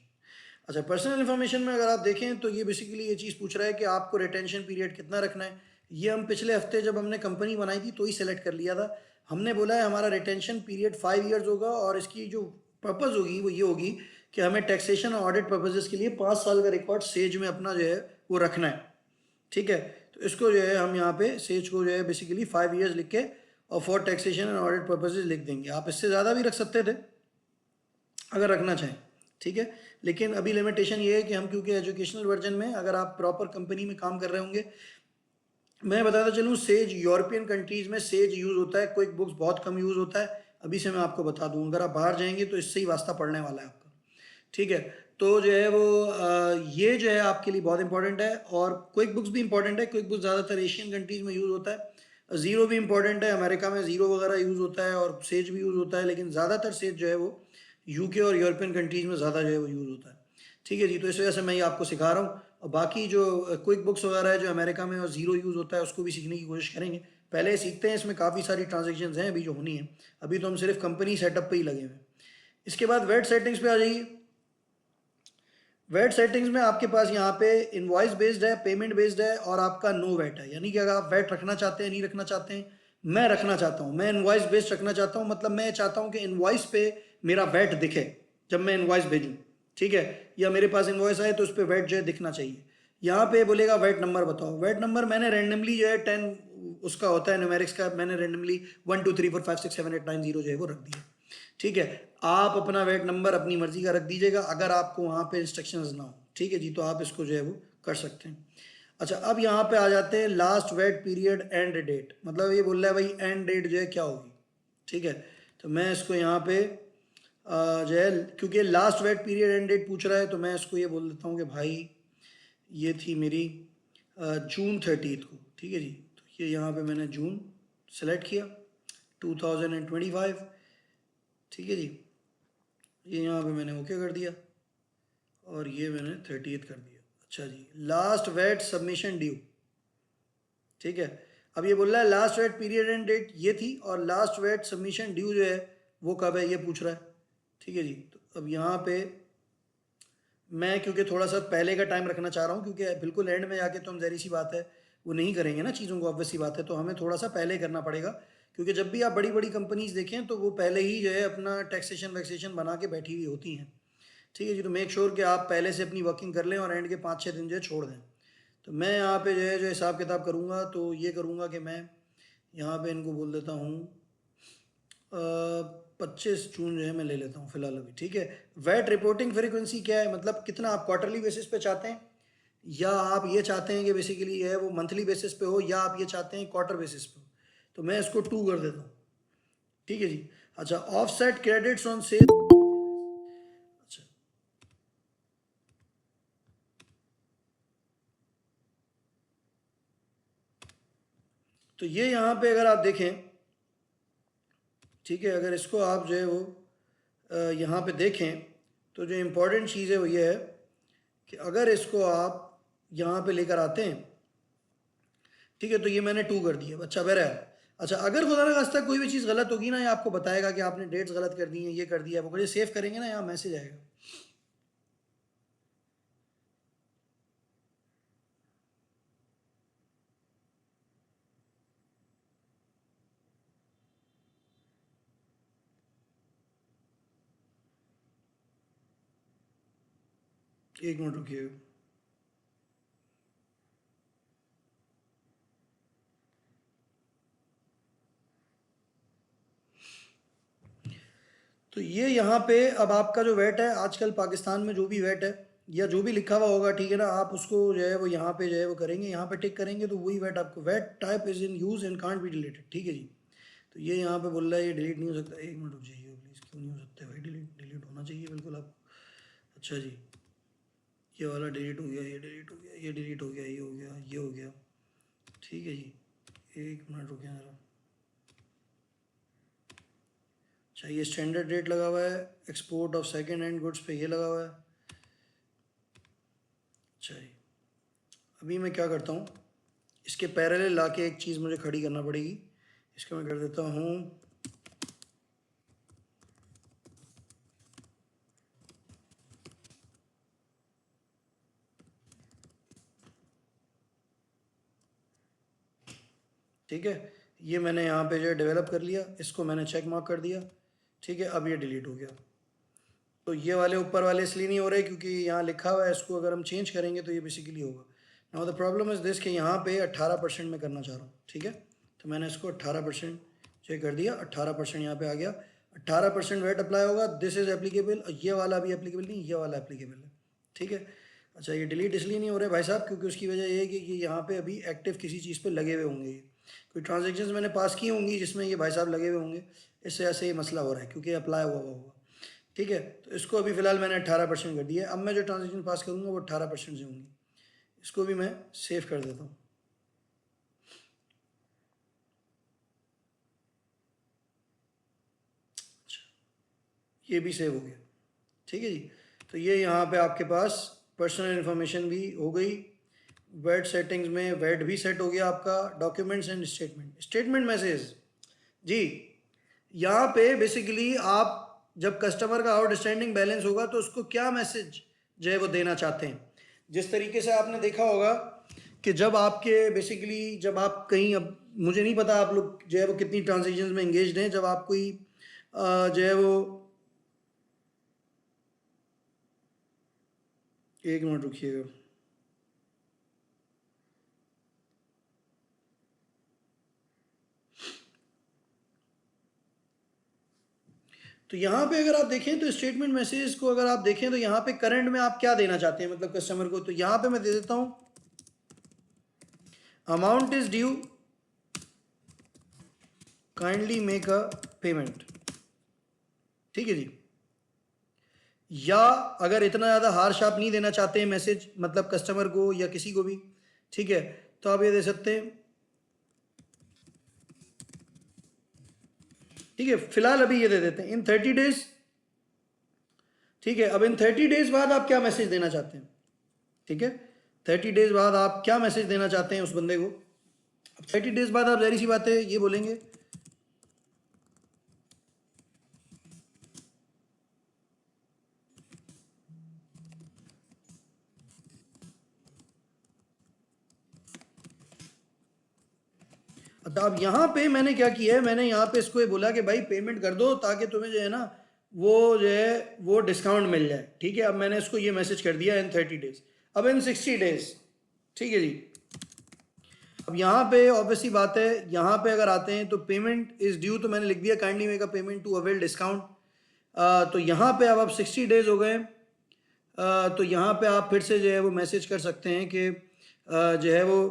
अच्छा, पर्सनल इन्फॉर्मेशन में अगर आप देखें तो ये बेसिकली ये चीज़ पूछ रहा है कि आपको रिटेंशन पीरियड कितना रखना है। ये हम पिछले हफ्ते जब हमने कंपनी बनाई थी तो ही सेलेक्ट कर लिया था। हमने बोला है हमारा रिटेंशन पीरियड 5 ईयर्स होगा, और इसकी जो पर्पज़ होगी वो ये होगी कि हमें टैक्सेशन और ऑडिट पर्पजेज़ के लिए 5 साल का रिकॉर्ड सेज में अपना जो है वो रखना है, ठीक है। तो इसको जो है हम यहाँ पे सेज को जो है बेसिकली 5 ईयर्स लिख के और for taxation and audit purposes लिख देंगे। आप इससे ज़्यादा भी रख सकते थे अगर रखना चाहें, ठीक है। लेकिन अभी लिमिटेशन ये है कि हम क्योंकि एजुकेशनल वर्जन में अगर आप प्रॉपर कंपनी में काम कर रहे होंगे, मैं बताता चलूँ सेज यूरोपियन कंट्रीज़ में सेज यूज़ होता है, क्विक बुक्स बहुत कम यूज़ होता है। अभी से मैं आपको बता दूँ, अगर आप बाहर जाएंगे तो इससे ही वास्ता पड़ने वाला है आपका, ठीक है। तो जो है वो ये जो है आपके लिए बहुत इंपॉर्टेंट है, और क्विक बुक्स भी इंपॉर्टेंट है। क्विक बुक्स ज़्यादातर एशियन कंट्रीज़ में यूज़ होता है। ज़ीरो भी इंपॉर्टेंट है, अमेरिका में ज़ीरो वगैरह यूज़ होता है, और सेज भी यूज़ होता है, लेकिन ज़्यादातर सेज जो है वो यूके और यूरोपियन कंट्रीज़ में ज़्यादा जो है वो यूज़ होता है, ठीक है जी। तो इस वजह से मैं ये आपको सिखा रहा हूँ, और बाकी जो क्विक बुक्स वगैरह है जो अमेरिका में और ज़ीरो यूज़ होता है उसको भी सीखने की कोशिश करेंगे। पहले सीखते हैं, इसमें काफ़ी सारी ट्रांजेक्शन्स हैं अभी जो होनी है, अभी तो हम सिर्फ कंपनी सेटअप पे ही लगे हुए हैं। इसके बाद वेट सेटिंग्स पे आ जाइए। वेट सेटिंग्स में आपके पास यहाँ पे इनवॉइस बेस्ड है, पेमेंट बेस्ड है, और आपका नो वेट है, यानी कि अगर आप वेट रखना चाहते हैं नहीं रखना चाहते हैं। मैं रखना चाहता हूँ, मैं इनवॉइस बेस्ड रखना चाहता हूँ, मतलब मैं चाहता हूँ कि इनवॉइस पे मेरा वेट दिखे जब मैं इनवॉइस भेजूँ, ठीक है, या मेरे पास इनवॉइस आए तो उस पर वेट जो है दिखना चाहिए। यहाँ पे बोलेगा वेट नंबर बताओ। वेट नंबर मैंने रेंडमली जो है 10 उसका होता है न्यूमेरिक्स का, मैंने रेंडमली 1 2 3 4 5 6 7 8 9 0 जो है वो रख दिया, ठीक है। आप अपना वेट नंबर अपनी मर्जी का रख दीजिएगा अगर आपको वहाँ पे इंस्ट्रक्शंस ना हो, ठीक है जी। तो आप इसको जो है वो कर सकते हैं। अच्छा, अब यहाँ पे आ जाते हैं last VAT period end date, मतलब ये बोल रहा है भाई एंड डेट जो है क्या होगी, ठीक है। तो मैं इसको यहाँ पे जो है, क्योंकि last VAT period end date पूछ रहा है, तो मैं इसको ये बोल देता हूँ कि भाई ये थी मेरी जून 30 को, ठीक है जी। तो ये यहाँ पे मैंने जून सेलेक्ट किया 2025, ठीक है जी। ये यहाँ पे मैंने ओके कर दिया और ये मैंने 30th कर दिया। अच्छा जी, लास्ट वेट सबमिशन ड्यू, ठीक है। अब ये बोल रहा है last VAT period end date ये थी और लास्ट वेट सबमिशन ड्यू जो है वो कब है ये पूछ रहा है, ठीक है जी। तो अब यहाँ पे मैं क्योंकि थोड़ा सा पहले का टाइम रखना चाह रहा हूँ, क्योंकि बिल्कुल एंड में जाके तो हम ज़ाहिर सी बात है वो नहीं करेंगे ना चीज़ों को, ऑब्वियस सी बात है, तो हमें थोड़ा सा पहले करना पड़ेगा। क्योंकि जब भी आप बड़ी बड़ी कंपनीज देखें तो वो पहले ही जो है अपना टैक्सेशन वैक्सेशन बना के बैठी हुई होती हैं, ठीक है जी। तो मेक श्योर कि आप पहले से अपनी वर्किंग कर लें और एंड के 5-6 दिन जो है छोड़ दें। तो मैं यहाँ पे जो हिसाब किताब करूँगा तो ये करूँगा कि मैं यहाँ पे इनको बोल देता हूँ 25 जून जो है मैं ले लेता हूँ फिलहाल अभी, ठीक है। वैट रिपोर्टिंग फ्रीक्वेंसी क्या है, मतलब कितना आप क्वार्टरली बेसिस पे चाहते हैं, या आप ये चाहते हैं कि बेसिकली है वो मंथली बेसिस पे हो, या आप ये चाहते हैं क्वार्टर बेसिस पे हो। तो मैं इसको 2 कर देता हूँ, ठीक है जी। अच्छा, ऑफसेट क्रेडिट्स ऑन सेल, अच्छा तो ये यहाँ पे अगर आप देखें, ठीक है, अगर इसको आप जो है वो यहाँ पे देखें तो जो इम्पोर्टेंट चीज़ है वो ये है कि अगर इसको आप यहाँ पे लेकर आते हैं, ठीक है, तो ये मैंने 2 कर दिया। अच्छा बहरहाल, अच्छा अगर खुदा ना खास्ता कोई भी चीज़ गलत होगी ना, ये आपको बताएगा कि आपने डेट्स गलत कर दी हैं, ये कर दिया, वो कर सेव करेंगे ना, यहाँ मैसेज आएगा। एक मिनट रुकिए। तो ये यहाँ पे अब आपका जो वेट है आजकल पाकिस्तान में जो भी वेट है या जो भी लिखा हुआ होगा, ठीक है ना, आप उसको जो है वो यहाँ पे जो है वो करेंगे, यहाँ पे टिक करेंगे तो वही वेट आपको, VAT type is in use and can't be deleted, ठीक है जी। तो ये यहाँ पे बोल रहा है ये डिलीट नहीं हो सकता। एक मिनट रुक जाइए प्लीज़, क्यों नहीं हो सकता भाई, डिलीट डिलीट होना चाहिए बिल्कुल आप। अच्छा जी, ये वाला डिलीट हो गया, ये डिलीट हो गया, ये डिलीट हो गया, ये हो गया, ये हो गया, ठीक है जी। एक मिनट रुकिए ज़रा। अच्छा, ये स्टैंडर्ड रेट लगा हुआ है, export of second hand goods पे ये लगा हुआ है। अच्छा जी, अभी मैं क्या करता हूँ, इसके पैरेलल ला के एक चीज़ मुझे खड़ी करना पड़ेगी। इसको मैं कर देता हूँ ठीक है, ये मैंने यहाँ पे जो है डेवलप कर लिया, इसको मैंने चेक मार्क कर दिया, ठीक है। अब ये डिलीट हो गया। तो ये वाले ऊपर वाले इसलिए नहीं हो रहे क्योंकि यहाँ लिखा हुआ है, इसको अगर हम चेंज करेंगे तो ये बेसिकली होगा। Now the problem is this कि यहाँ पे 18% में करना चाह रहा हूँ, ठीक है। तो मैंने इसको 18% चेक कर दिया, 18% यहाँ पे आ गया, 18% वेट अप्लाई होगा, दिस इज़ एप्लीकेबल, ये वाला भी एप्लीकेबल नहीं, ये वाला एप्लीकेबल है, ठीक है। अच्छा, ये डिलीट इसलिए नहीं हो रहे भाई साहब क्योंकि उसकी वजह ये है कि ये यहाँ पे अभी एक्टिव किसी चीज़ पे लगे हुए होंगे, ये कोई ट्रांजेक्शन्स मैंने पास की होंगी जिसमें ये भाई साहब लगे हुए होंगे, इससे ऐसे ये मसला हो रहा है क्योंकि अप्लाई हुआ होगा, ठीक है। तो इसको अभी फ़िलहाल मैंने 18% कर दिया। अब मैं जो ट्रांजेक्शन पास करूँगा वो 18% से होंगी। इसको भी मैं सेव कर देता हूँ। अच्छा, ये भी सेव हो गया, ठीक है जी। तो ये यहाँ पे आपके पास पर्सनल इन्फॉर्मेशन भी हो गई, वेट सेटिंग्स में वेट भी सेट हो गया आपका, documents and statement, statement message जी। यहाँ पे बेसिकली आप जब कस्टमर का आउटस्टैंडिंग बैलेंस होगा तो उसको क्या मैसेज जो है वो देना चाहते हैं। जिस तरीके से आपने देखा होगा कि जब आपके बेसिकली जब आप कहीं, अब मुझे नहीं पता आप लोग जो है वो कितनी ट्रांजेक्शन में इंगेज्ड हैं, जब आप कोई जो है वो, एक मिनट रुकिएगा। तो यहाँ पे अगर आप देखें तो स्टेटमेंट मैसेज को अगर आप देखें तो यहाँ पे करंट में आप क्या देना चाहते हैं मतलब कस्टमर को, तो यहाँ पे मैं दे देता हूँ amount is due, kindly make a payment. ठीक है जी। या अगर इतना ज़्यादा हार्श आप नहीं देना चाहते हैं मैसेज, मतलब कस्टमर को या किसी को भी, ठीक है, तो आप ये दे सकते हैं, ठीक है, फिलहाल अभी ये दे देते हैं इन 30 डेज। ठीक है, अब इन 30 डेज बाद आप क्या मैसेज देना चाहते हैं? ठीक है, 30 डेज बाद आप क्या मैसेज देना चाहते हैं उस बंदे को? अब 30 डेज बाद आप जाहिर सी बात है ये बोलेंगे, अब यहाँ पे मैंने क्या किया है, मैंने यहाँ पे इसको ये बोला कि भाई पेमेंट कर दो ताकि तुम्हें जो है ना वो जो है वो डिस्काउंट मिल जाए। ठीक है, अब मैंने इसको ये मैसेज कर दिया इन 30 डेज। अब इन 60 डेज, ठीक है जी, अब यहाँ पे ऑब्वियसली बात है, यहाँ पे अगर आते हैं तो पेमेंट इज ड्यू, तो मैंने लिख दिया kindly make a payment to avail discount. तो यहाँ पे अब 60 डेज हो गए। तो यहाँ पे आप फिर से जो है वो मैसेज कर सकते हैं कि जो है वो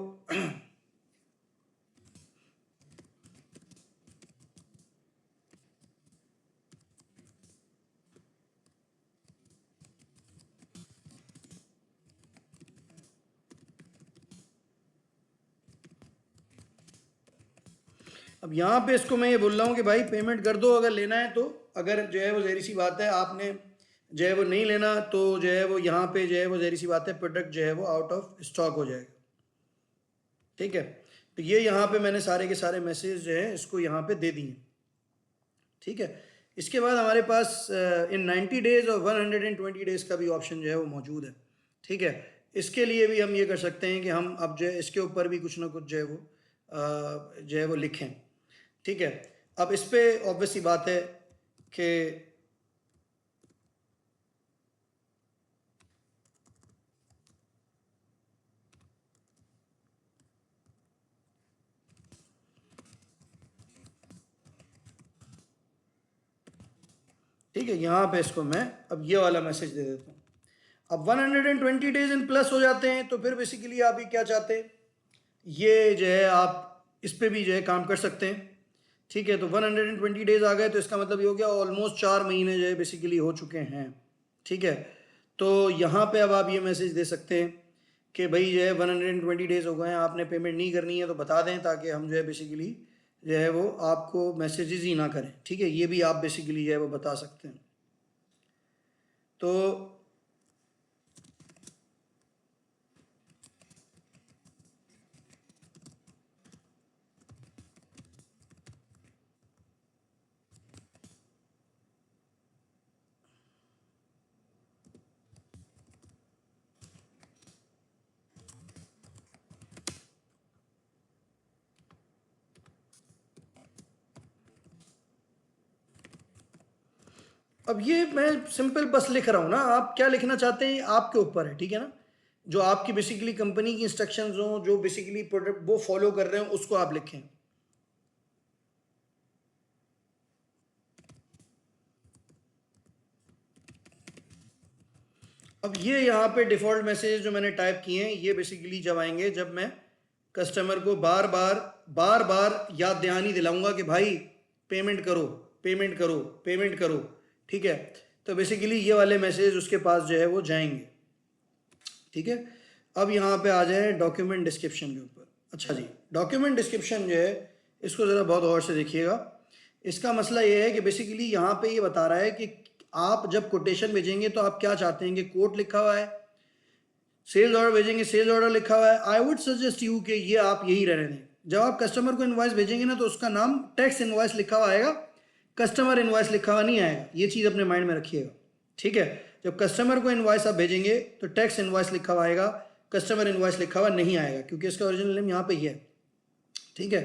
अब यहाँ पे इसको मैं ये बोल रहा हूँ कि भाई पेमेंट कर दो अगर लेना है तो, अगर जो है वो ज़हरी सी बात है आपने जो है वो नहीं लेना तो जो है वो यहाँ पे जो है वो ज़हरी सी बात है प्रोडक्ट जो है वो आउट ऑफ स्टॉक हो जाएगा। ठीक है, तो ये यहाँ पे मैंने सारे के सारे मैसेज जो है इसको यहाँ पे दे दिए। ठीक है, इसके बाद हमारे पास इन 90 डेज और 120 डेज का भी ऑप्शन जो है वो मौजूद है। ठीक है, इसके लिए भी हम ये कर सकते हैं कि हम अब जो है इसके ऊपर भी कुछ ना कुछ जो है वो जो है वो लिखें। ठीक है, अब इस पे ऑब्वियसली बात है कि ठीक है, यहाँ पे इसको मैं अब ये वाला मैसेज दे देता हूँ। अब 120 डेज इन प्लस हो जाते हैं तो फिर बेसिकली आप ये क्या चाहते हैं, ये जो है आप इस पे भी जो है काम कर सकते हैं। ठीक है, तो 120 डेज आ गए तो इसका मतलब ये हो गया ऑलमोस्ट 4 महीने जो है बेसिकली हो चुके हैं। ठीक है, तो यहाँ पे अब आप ये मैसेज दे सकते हैं कि भाई जो है 120 डेज हो गए हैं, आपने पेमेंट नहीं करनी है तो बता दें ताकि हम जो है बेसिकली जो है वो आपको मैसेजेस ही ना करें। ठीक है, ये भी आप बेसिकली जो है वो बता सकते हैं। तो अब ये मैं सिंपल बस लिख रहा हूँ ना, आप क्या लिखना चाहते हैं आपके ऊपर है। ठीक है ना, जो आपकी बेसिकली कंपनी की इंस्ट्रक्शंस हो, जो बेसिकली प्रोडक्ट वो फॉलो कर रहे हो उसको आप लिखें। अब ये यहाँ पे डिफ़ॉल्ट मैसेज जो मैंने टाइप किए हैं ये बेसिकली जब आएंगे जब मैं कस्टमर को बार बार याद दहानी दिलाऊंगा कि भाई पेमेंट करो पेमेंट करो पेमेंट करो। ठीक है, तो बेसिकली ये वाले मैसेज उसके पास जो है वो जाएंगे। ठीक है, अब यहाँ पे आ जाए डॉक्यूमेंट डिस्क्रिप्शन के ऊपर। अच्छा जी, डॉक्यूमेंट डिस्क्रिप्शन जो है इसको ज़रा बहुत गौर से देखिएगा। इसका मसला ये है कि बेसिकली यहाँ पे ये बता रहा है कि आप जब कोटेशन भेजेंगे तो आप क्या चाहते हैं कि कोट लिखा हुआ है, सेल्स ऑर्डर भेजेंगे सेल्स ऑर्डर लिखा हुआ है। आई वुड सजेस्ट यू कि ये आप यही रहने दें। जब आप कस्टमर को इनवॉइस भेजेंगे ना तो उसका नाम टैक्स इनवॉइस लिखा हुआ आएगा, कस्टमर इनवॉइस लिखा हुआ नहीं आएगा। ये चीज़ अपने माइंड में रखिएगा। ठीक है, जब कस्टमर को इनवॉइस आप भेजेंगे तो टैक्स इनवॉइस लिखा हुआ आएगा, कस्टमर इनवॉइस लिखा हुआ नहीं आएगा, क्योंकि इसका ओरिजिनल नेम यहाँ पे ही है। ठीक है,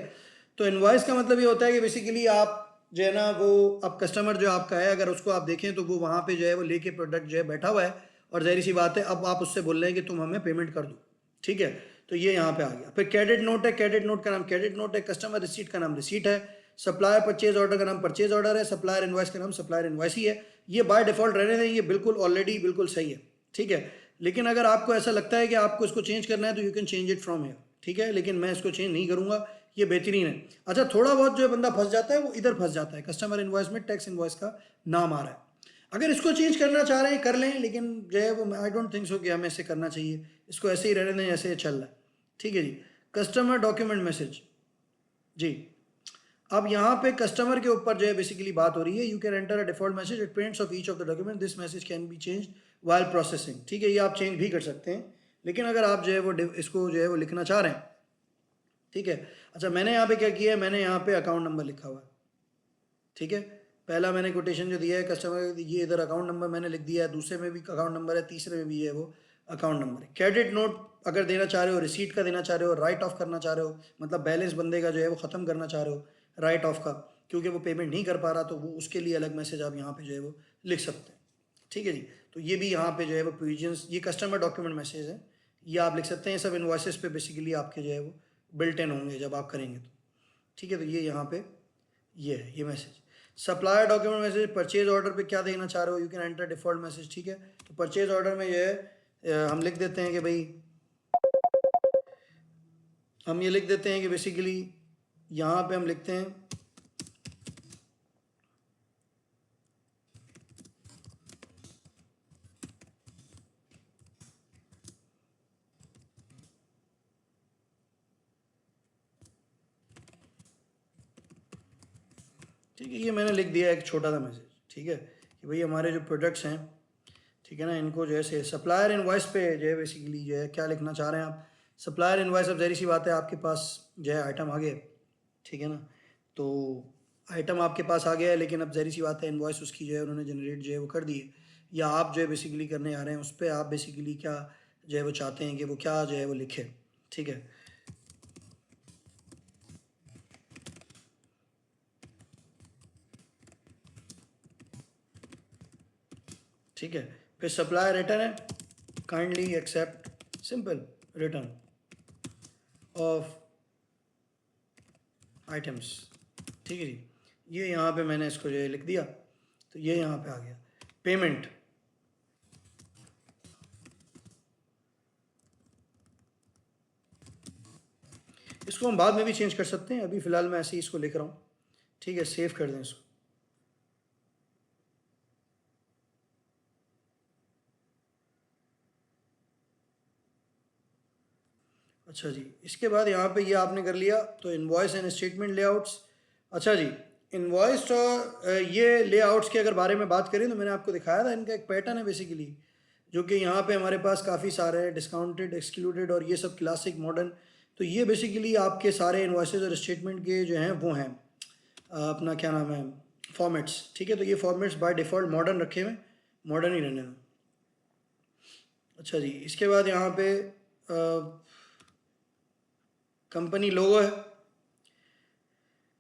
तो इनवॉइस का मतलब ये होता है कि बेसिकली आप जो है ना वो अब कस्टमर जो आपका है अगर उसको आप देखें तो वो वहाँ पे जो है वो लेके प्रोडक्ट जो है बैठा हुआ है और ज़ाहिर सी बात है अब आप उससे बोल रहे हैं कि तुम हमें पेमेंट कर दो। ठीक है, तो ये यहाँ पे आ गया। फिर क्रेडिट नोट है, क्रेडिट नोट का नाम क्रेडिट नोट है, कस्टमर रिसीट का नाम रिसीट है, सप्लायर परचेज ऑर्डर का नाम परचेज ऑर्डर है, सप्लायर इनवॉइस का नाम सप्लायर इनवॉइस ही है। ये बाय डिफॉल्ट रहने दें, ये बिल्कुल ऑलरेडी बिल्कुल सही है। ठीक है, लेकिन अगर आपको ऐसा लगता है कि आपको इसको चेंज करना है तो you can change it from here. ठीक है, लेकिन मैं इसको चेंज नहीं करूँगा, ये बेहतरीन है। अच्छा, थोड़ा बहुत जो है बंदा फंस जाता है, वो इधर फंस जाता है, कस्टमर इनवॉइस में टैक्स इनवॉइस का नाम आ रहा है। अगर इसको चेंज करना चाह रहे हैं कर लें, लेकिन जो है वो आई डोंट थिंक सो कि हमें ऐसे करना चाहिए, इसको ऐसे ही रहने दें जैसे ये चल रहा है। ठीक है जी। कस्टमर डॉक्यूमेंट मैसेज जी, अब यहाँ पे कस्टमर के ऊपर जो है बेसिकली बात हो रही है। You can enter a default message eight prints of each of the document, this message can be change while processing. ठीक है, ये आप चेंज भी कर सकते हैं, लेकिन अगर आप जो है वो इसको जो है वो लिखना चाह रहे हैं, ठीक है। अच्छा, मैंने यहाँ पे क्या किया है, मैंने यहाँ पे अकाउंट नंबर लिखा हुआ है। ठीक है, पहला मैंने कोटेशन जो दिया है कस्टमर, ये इधर अकाउंट नंबर मैंने लिख दिया है, दूसरे में भी अकाउंट नंबर है, तीसरे में भी है वो अकाउंट नंबर है। क्रेडिट नोट अगर देना चाह रहे हो, रिसीट का देना चाह रहे हो, राइट ऑफ करना चाह रहे हो, मतलब बैलेंस बंदे का जो है वो ख़त्म करना चाह रहे हो राइट ऑफ का, क्योंकि वो पेमेंट नहीं कर पा रहा, तो वो उसके लिए अलग मैसेज आप यहाँ पे जो है वो लिख सकते हैं। ठीक है जी, तो ये भी यहाँ पे जो है वो प्रोविजंस, ये कस्टमर डॉक्यूमेंट मैसेज है, ये आप लिख सकते हैं। सब इन्वॉइसेस पे बेसिकली आपके जो है वो बिल्ट इन होंगे जब आप करेंगे तो। ठीक है, तो ये यहाँ पे ये है ये message. Supplier document message, purchase order पे क्या देना चाह रहे हो, you can enter default message. ठीक है, तो परचेज ऑर्डर में ये है हम लिख देते हैं कि भाई, हम ये लिख देते हैं कि बेसिकली यहाँ पे हम लिखते हैं ठीक है, ये मैंने लिख दिया एक छोटा सा मैसेज। ठीक है, कि भाई हमारे जो प्रोडक्ट्स हैं, ठीक है ना, इनको जो है सप्लायर इनवॉइस पे जो है बेसिकली जो है क्या लिखना चाह रहे हैं आप। सप्लायर इनवॉइस, अब जहरी सी बात है आपके पास जो है आइटम आ गया, ठीक है ना, तो आइटम आपके पास आ गया है, लेकिन अब जहरी सी बात है इनवॉइस उसकी जो है उन्होंने जनरेट जो है वो कर दी है, या आप जो है बेसिकली करने आ रहे हैं उस पर आप बेसिकली क्या जो है वो चाहते हैं कि वो क्या जो है वो लिखे। ठीक है, ठीक है, फिर सप्लायर रिटर्न है, kindly accept simple return of items. ठीक है जी, ये यहाँ पे मैंने इसको जो है लिख दिया, तो ये यहाँ पे आ गया। पेमेंट, इसको हम बाद में भी चेंज कर सकते हैं, अभी फ़िलहाल मैं ऐसे ही इसको लिख रहा हूँ। ठीक है, सेव कर दें इसको। अच्छा जी, इसके बाद यहाँ पे ये आपने कर लिया, तो इनवॉइस एंड स्टेटमेंट लेआउट्स। अच्छा जी, इनवॉइस और ये लेआउट्स के अगर बारे में बात करें, तो मैंने आपको दिखाया था इनका एक पैटर्न है बेसिकली, जो कि यहाँ पे हमारे पास काफ़ी सारे हैं, डिस्काउंटेड, एक्सक्लूडेड और ये सब क्लासिक, मॉडर्न। तो ये बेसिकली आपके सारे इनवॉइसेज और स्टेटमेंट के जो हैं वो हैं अपना क्या नाम है फॉर्मेट्स। ठीक है, तो ये फॉर्मेट्स बाय डिफ़ॉल्ट मॉडर्न रखे हुए, मॉडर्न ही रहने में। अच्छा जी, इसके बाद यहाँ पे कंपनी लोगो है।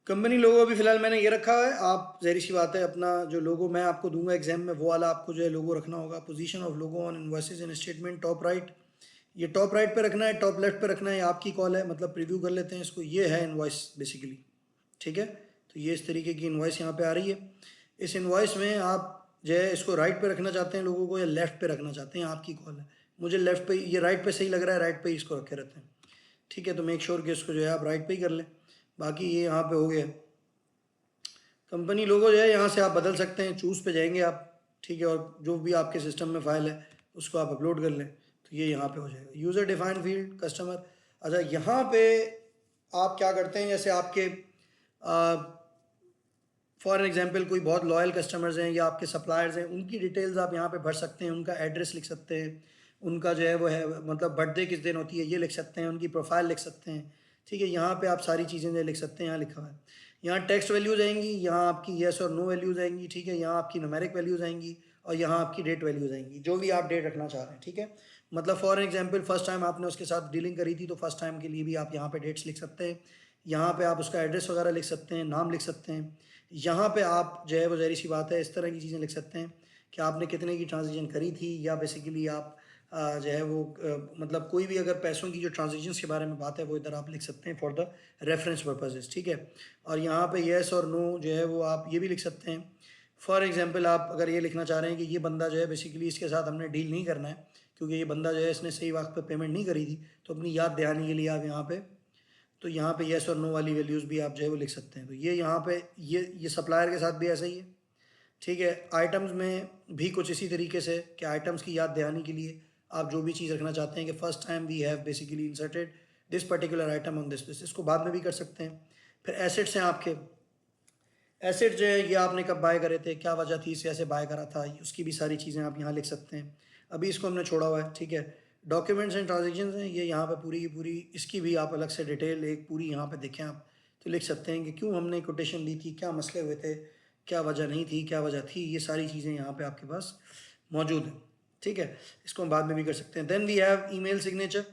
कंपनी लोगो अभी फ़िलहाल मैंने ये रखा है, आप ज़ाहिर सी बात है अपना जो लोगो मैं आपको दूंगा एग्जाम में वो वाला आपको जो है लोगो रखना होगा। Position of logo on invoices and statement, top right, ये टॉप राइट पे रखना है, टॉप लेफ्ट पे रखना है, आपकी कॉल है, मतलब प्रीव्यू कर लेते हैं इसको। ये है इनवॉइस बेसिकली। ठीक है, तो ये इस तरीके की इनवॉइस यहाँ पे आ रही है। इस इनवॉइस में आप जो है इसको राइट पे रखना चाहते हैं लोगों को, या लेफ़्ट पे रखना चाहते हैं, आपकी कॉल है। मुझे लेफ़्ट पे, ये राइट पे सही लग रहा है, राइट पे ही इसको रखे रहते हैं। ठीक है, तो मेक श्योर कि इसको जो है आप राइट पे ही कर लें। बाकी ये यहाँ पे हो गया। कंपनी लोगो जो है यहाँ से आप बदल सकते हैं, चूज़ पे जाएंगे आप। ठीक है, और जो भी आपके सिस्टम में फ़ाइल है उसको आप अपलोड कर लें, तो ये यहाँ पे हो जाएगा। यूज़र डिफाइंड फील्ड कस्टमर, अच्छा यहाँ पे आप क्या करते हैं, जैसे आपके फॉर एग्जांपल कोई बहुत लॉयल कस्टमर्स हैं या आपके सप्लायर्स हैं, उनकी डिटेल्स आप यहाँ पे भर सकते हैं, उनका एड्रेस लिख सकते हैं, उनका जो है वो है मतलब बर्थडे किस दिन होती है ये लिख सकते हैं, उनकी प्रोफाइल लिख सकते हैं। ठीक है, यहाँ पे आप सारी चीज़ें जो लिख सकते हैं, यहाँ लिखा हुआ है। यहाँ टेक्स्ट वैल्यूज़ आएंगी, यहाँ आपकी येस और नो वैल्यूज़ आएंगी। ठीक है, यहाँ आपकी न्यूमेरिक वैल्यूज़ आएंगी, और यहाँ आपकी डेट वैल्यूज़ आएंगी, जो भी आप डेट रखना चाह रहे हैं। ठीक है, मतलब फॉर एग्जांपल फर्स्ट टाइम आपने उसके साथ डीलिंग करी थी, तो फर्स्ट टाइम के लिए भी आप यहाँ पे डेट्स लिख सकते हैं। यहाँ पे आप उसका एड्रेस वगैरह लिख सकते हैं, नाम लिख सकते हैं। यहाँ पे आप जो है वो ज़ाहिर सी बात है इस तरह की चीज़ें लिख सकते हैं कि आपने कितने की ट्रांजेक्शन करी थी, या बेसिकली आप जो है वो मतलब कोई भी अगर पैसों की जो ट्रांजेक्शन्स के बारे में बात है वो इधर आप लिख सकते हैं फॉर द रेफरेंस पर्पजेज़। ठीक है, और यहाँ पे येस और नो जो है वो आप ये भी लिख सकते हैं। फॉर एग्जांपल आप अगर ये लिखना चाह रहे हैं कि ये बंदा जो है बेसिकली इसके साथ हमने डील नहीं करना है, क्योंकि ये बंदा जो है इसने सही वक्त पे पेमेंट नहीं करी थी, तो अपनी याद दिलाने के लिए आप यहाँ पे, तो यहाँ पे येस और नो वाली वैल्यूज़ भी आप जो है वो लिख सकते हैं। तो ये यहाँ पे ये सप्लायर के साथ भी ऐसा ही है, ठीक है। आइटम्स में भी कुछ इसी तरीके से कि आइटम्स की याद दहानी के लिए आप जो भी चीज़ रखना चाहते हैं कि first time we have basically inserted this particular item on this list, इसको बाद में भी कर सकते हैं। फिर एसेट्स हैं आपके, एसेट जो है ये आपने कब बाय करे थे, क्या वजह थी इसे ऐसे बाय करा था, उसकी भी सारी चीज़ें आप यहाँ लिख सकते हैं। अभी इसको हमने छोड़ा हुआ है, ठीक है। डॉक्यूमेंट्स एंड ट्रांजेक्शन्स हैं, ये यहाँ पे पूरी की पूरी, इसकी भी आप अलग से डिटेल एक पूरी यहाँ पे देखें आप, तो लिख सकते हैं कि क्यों हमने कोटेशन ली थी, क्या मसले हुए थे, क्या वजह नहीं थी, क्या वजह थी, ये सारी चीज़ें यहाँ पे आपके पास मौजूद हैं, ठीक है। इसको हम बाद में भी कर सकते हैं। Then we have email signature.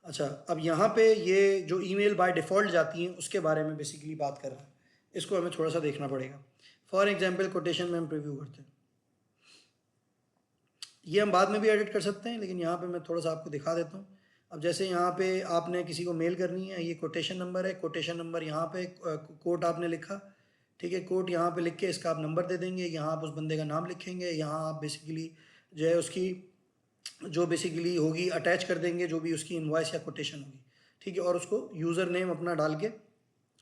अच्छा, अब यहाँ पे ये जो ईमेल बाय डिफ़ॉल्ट जाती हैं उसके बारे में बेसिकली बात कर रहा है, इसको हमें थोड़ा सा देखना पड़ेगा। फॉर एग्जांपल कोटेशन में हम प्रीव्यू करते हैं, ये हम बाद में भी एडिट कर सकते हैं, लेकिन यहाँ पे मैं थोड़ा सा आपको दिखा देता हूँ। अब जैसे यहाँ पे आपने किसी को मेल करनी है, ये कोटेशन नंबर है, कोटेशन नंबर यहाँ पे कोट आपने लिखा, ठीक है। कोट यहाँ पे लिख के इसका आप नंबर दे देंगे, यहाँ आप उस बंदे का नाम लिखेंगे, यहाँ आप बेसिकली जो है उसकी जो बेसिकली होगी अटैच कर देंगे जो भी उसकी इनवॉइस या कोटेशन होगी, ठीक है। और उसको यूज़र नेम अपना डाल के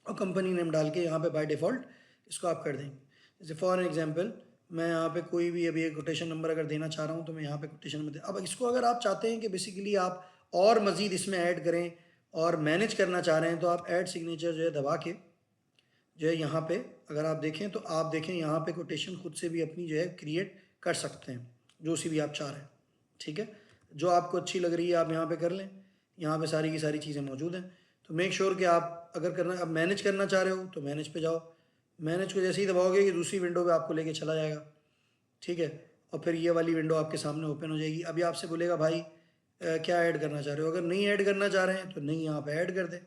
और कंपनी नेम डाल के यहाँ पे बाय डिफ़ॉल्ट इसको आप कर देंगे। जैसे फॉर एग्जांपल मैं यहाँ पे कोई भी अभी एक कोटेशन नंबर अगर देना चाह रहा हूँ तो मैं यहाँ पे कोटेशन नंबर अब इसको अगर आप चाहते हैं कि बेसिकली आप और मज़ीद इसमें ऐड करें और मैनेज करना चाह रहे हैं तो आप ऐड सिग्नेचर जो है दबा के जो है यहाँ पे अगर आप देखें तो आप देखें यहाँ पे कोटेशन खुद से भी अपनी जो है क्रिएट कर सकते हैं, जो सी भी आप चाह रहे हैं, ठीक है। जो आपको अच्छी लग रही है आप यहाँ पे कर लें, यहाँ पे सारी की सारी चीज़ें मौजूद हैं। तो मेक श्योर कि आप अगर करना अब मैनेज करना चाह रहे हो तो मैनेज पे जाओ, मैनेज को जैसे ही दबाओगे ये दूसरी विंडो पे आपको लेके चला जाएगा, ठीक है। और फिर ये वाली विंडो आपके सामने ओपन हो जाएगी। अभी आपसे बोलेगा भाई क्या ऐड करना चाह रहे हो, अगर नहीं ऐड करना चाह रहे हैं तो नहीं यहाँ पे ऐड कर दें,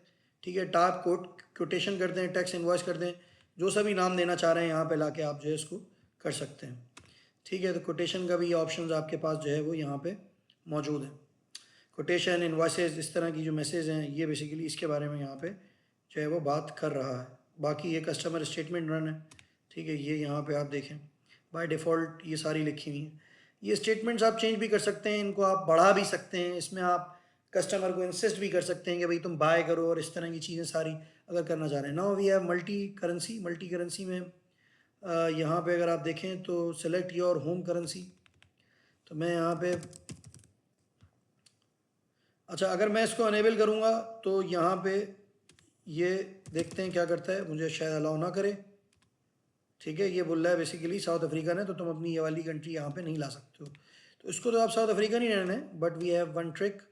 ठीक है। टाप कोटेशन कर दें, टैक्स इनवॉइस कर दें, जो सभी नाम देना चाह रहे हैं यहाँ पे लाके आप जो है इसको कर सकते हैं, ठीक है। तो कोटेशन का भी ऑप्शंस आपके पास जो है वो यहाँ पे मौजूद है। कोटेशन इनवॉइसेस इस तरह की जो मैसेज हैं ये बेसिकली इसके बारे में यहाँ पे जो है वो बात कर रहा है। बाकी ये कस्टमर स्टेटमेंट रन है, ठीक है। ये यहाँ पे आप देखें बाय डिफ़ॉल्ट ये सारी लिखी हुई हैं। ये स्टेटमेंट्स आप चेंज भी कर सकते हैं, इनको आप बढ़ा भी सकते हैं, इसमें आप कस्टमर को इंसिस्ट भी कर सकते हैं कि भाई तुम बाय करो और इस तरह की चीज़ें सारी अगर करना चाह रहे हैं। Now we have multi currency में यहाँ पे अगर आप देखें तो सेलेक्ट योर होम करेंसी, तो मैं यहाँ पे अच्छा अगर मैं इसको अनेबल करूँगा तो यहाँ पे ये देखते हैं क्या करता है, मुझे शायद अलाउ ना करे, ठीक है। ये बोल रहा है बेसिकली साउथ अफ्रीकन है तो तुम अपनी ये वाली कंट्री यहाँ पे नहीं ला सकते हो, तो इसको तो आप साउथ अफ्रीकन ही रहना है। But we have one trick,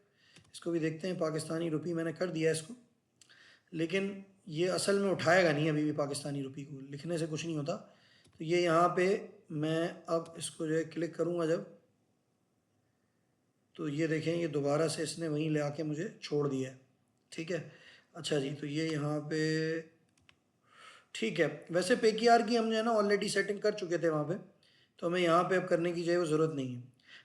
इसको भी देखते हैं। पाकिस्तानी रुपी मैंने कर दिया इसको, लेकिन ये असल में उठाएगा नहीं अभी भी पाकिस्तानी रुपी को, लिखने से कुछ नहीं होता। तो ये यहाँ पे मैं अब इसको जो है क्लिक करूँगा जब, तो ये देखें ये दोबारा से इसने वहीं ले आके मुझे छोड़ दिया है, ठीक है। अच्छा जी, तो ये यहाँ पे ठीक है। वैसे पेकीआर की हम जो है ना ऑलरेडी सेटिंग कर चुके थे वहाँ पे, तो हमें यहाँ पे अब करने की जो है वो ज़रूरत नहीं है।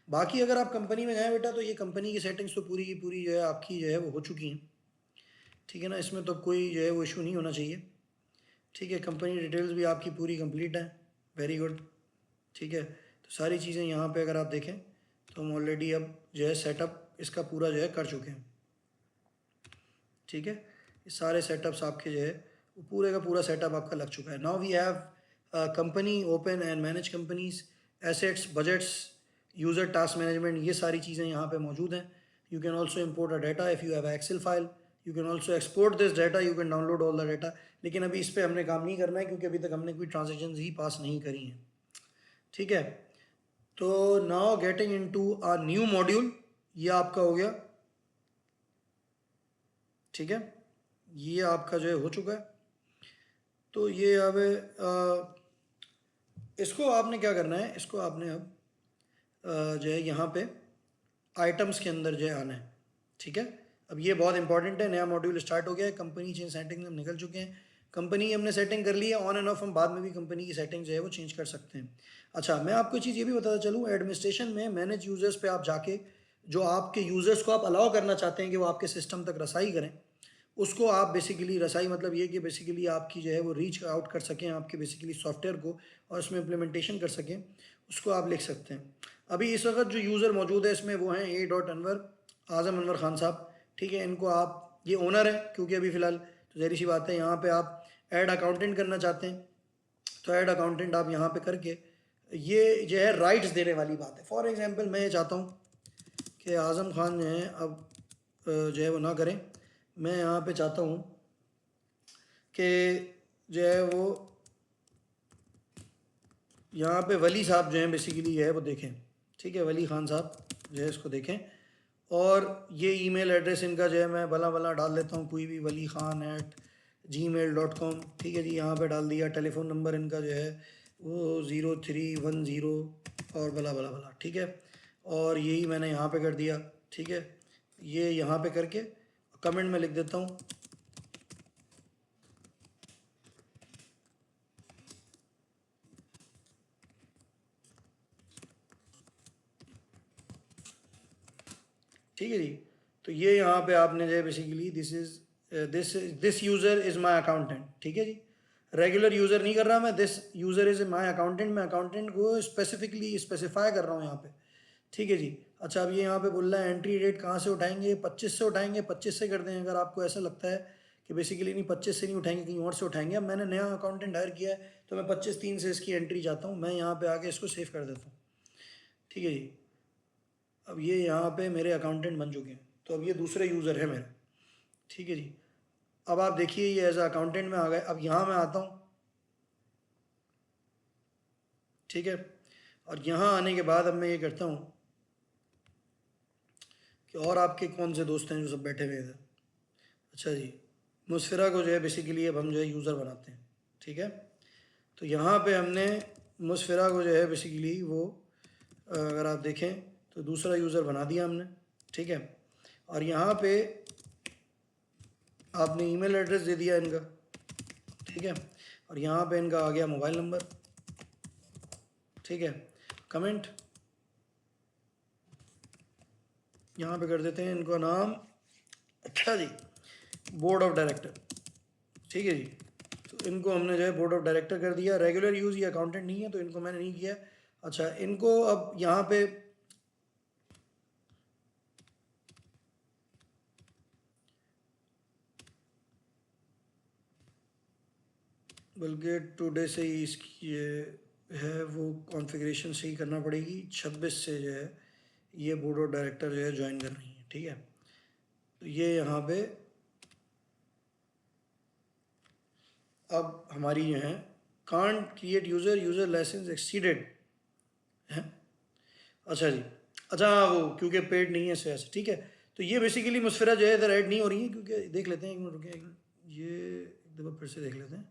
बाकी अगर आप कंपनी में गए बेटा तो ये कंपनी की सेटिंग्स तो पूरी की पूरी जो है आपकी जो है वो हो चुकी हैं, ठीक है ना। इसमें तो कोई जो है वो इशू नहीं होना चाहिए, ठीक है। कंपनी डिटेल्स भी आपकी पूरी कंप्लीट हैं, वेरी गुड, ठीक है। तो सारी चीज़ें यहाँ पे अगर आप देखें तो हम ऑलरेडी अब जो है सेटअप इसका पूरा जो है कर चुके हैं, ठीक है। ये सारे सेटअप्स आपके जो है वो पूरे का पूरा सेटअप आपका लग चुका है। Now we have company open and manage companies, assets, budgets, user task management, ये सारी चीज़ें यहाँ पे मौजूद हैं। You can also import a data if you have Excel file, you can also export this data, you can download all the data. लेकिन अभी इस पर हमने काम नहीं करना है क्योंकि अभी तक हमने कोई ट्रांजेक्शन ही पास नहीं करी हैं, ठीक है। तो now getting into a new module, ये आपका हो गया, ठीक है। ये आपका जो है हो चुका है। तो ये अब इसको आपने क्या करना है, इसको आपने अब जो है यहाँ पे आइटम्स के अंदर जो है आना है, ठीक है। अब ये बहुत इंपॉर्टेंट है, नया मॉड्यूल स्टार्ट हो गया है। कंपनी चेंज सेटिंग हम निकल चुके हैं, कंपनी हमने सेटिंग कर ली है ऑन एंड ऑफ, हम बाद में भी कंपनी की सेटिंग जो है वो चेंज कर सकते हैं। अच्छा मैं आपको चीज़ ये भी बताता चलूँ, एडमिनिस्ट्रेशन में मैनेज यूज़र्स पे आप जाके जो आपके यूज़र्स को आप अलाउ करना चाहते हैं कि वो आपके सिस्टम तक रसाई करें, उसको आप बेसिकली रसाई मतलब ये कि बेसिकली आपकी जो है वो रीच आउट कर सकें आपके बेसिकली सॉफ्टवेयर को और उसमें इम्प्लीमेंटेशन कर सकें, उसको आप लिख सकते हैं। अभी इस वक्त जो यूज़र मौजूद है इसमें वो हैं ए डॉट अनवर आज़म अनवर ख़ान साहब, ठीक है। इनको आप, ये ओनर है क्योंकि अभी फ़िलहाल, तो ज़ाहिर सी बात है यहाँ पे आप ऐड अकाउंटेंट करना चाहते हैं तो ऐड अकाउंटेंट आप यहाँ पे करके, ये जो है राइट्स देने वाली बात है। फॉर एग्जांपल मैं ये चाहता हूँ कि आज़म खान जो है अब जो है वो ना करें, मैं यहाँ पे चाहता हूँ कि जो है वो यहाँ पे वली साहब जो हैं बेसिकली है वो देखें, ठीक है। वली खान साहब जो है इसको देखें और ये ईमेल एड्रेस इनका जो है मैं भला भला डाल देता हूँ, कोई भी wali.khan@gmail.com, ठीक है जी। यहाँ पे डाल दिया। टेलीफोन नंबर इनका जो है वो 0310 और भला भला भला, ठीक है। और यही मैंने यहाँ पे कर दिया, ठीक है। ये यहाँ पे करके कमेंट में लिख देता हूँ ठीक है जी। तो ये यहाँ पे आपने जो है basically this user is my accountant, ठीक है जी। रेगुलर यूज़र नहीं कर रहा मैं, this user is my accountant, मैं अकाउंटेंट को स्पेसिफिकली स्पेसिफाई कर रहा हूँ यहाँ पे, ठीक है जी। अच्छा, अब ये यहाँ पे बोल रहा है एंट्री डेट कहाँ से उठाएंगे, 25 से उठाएंगे, 25 से कर दें। अगर आपको ऐसा लगता है कि बेसिकली नहीं 25 से नहीं उठाएंगे कहीं और से उठाएंगे, अब मैंने नया अकाउंटेंट हायर किया है तो मैं 25/3 से इसकी एंट्री चाहता हूँ, मैं यहाँ पे आके इसको सेव कर देता हूँ, ठीक है जी। अब ये यहाँ पे मेरे अकाउंटेंट बन चुके हैं, तो अब ये दूसरे यूज़र है मेरे, ठीक है जी। अब आप देखिए ये एज अकाउंटेंट में आ गए। अब यहाँ मैं आता हूँ, ठीक है। और यहाँ आने के बाद अब मैं ये करता हूँ कि और आपके कौन से दोस्त हैं जो सब बैठे हुए थे। अच्छा जी, मुस्फिरा को जो है बेसिकली अब हम जो है यूज़र बनाते हैं, ठीक है। तो यहाँ पे हमने मुस्फिरा को जो है बेसिकली वो अगर आप देखें तो दूसरा यूज़र बना दिया हमने, ठीक है। और यहाँ पे आपने ईमेल एड्रेस दे दिया इनका, ठीक है। और यहाँ पे इनका आ गया मोबाइल नंबर, ठीक है। कमेंट यहाँ पे कर देते हैं इनका नाम, अच्छा जी, बोर्ड ऑफ डायरेक्टर, ठीक है जी। तो इनको हमने जो है बोर्ड ऑफ डायरेक्टर कर दिया। रेगुलर यूज़ ये अकाउंटेंट नहीं है तो इनको मैंने नहीं किया। अच्छा, इनको अब यहाँ पे बल्कि टुडे से ही इसकी ये है वो कॉन्फ़िगरेशन सही करना पड़ेगी। 26 से जो है ये बोर्ड ऑफ डायरेक्टर जो है ज्वाइन कर रही है, ठीक है। तो ये यहाँ पे अब हमारी जो है can't create user licence exceeded है। अच्छा जी, अच्छा हाँ, वो क्योंकि पेड नहीं है इस वजह से, ठीक है। तो ये बेसिकली मुस्फिरा जो है इधर ऐड नहीं हो रही है क्योंकि देख लेते हैं, एक मिनट रुके, एक मिनट, ये एक दफ़ा फिर से देख लेते हैं।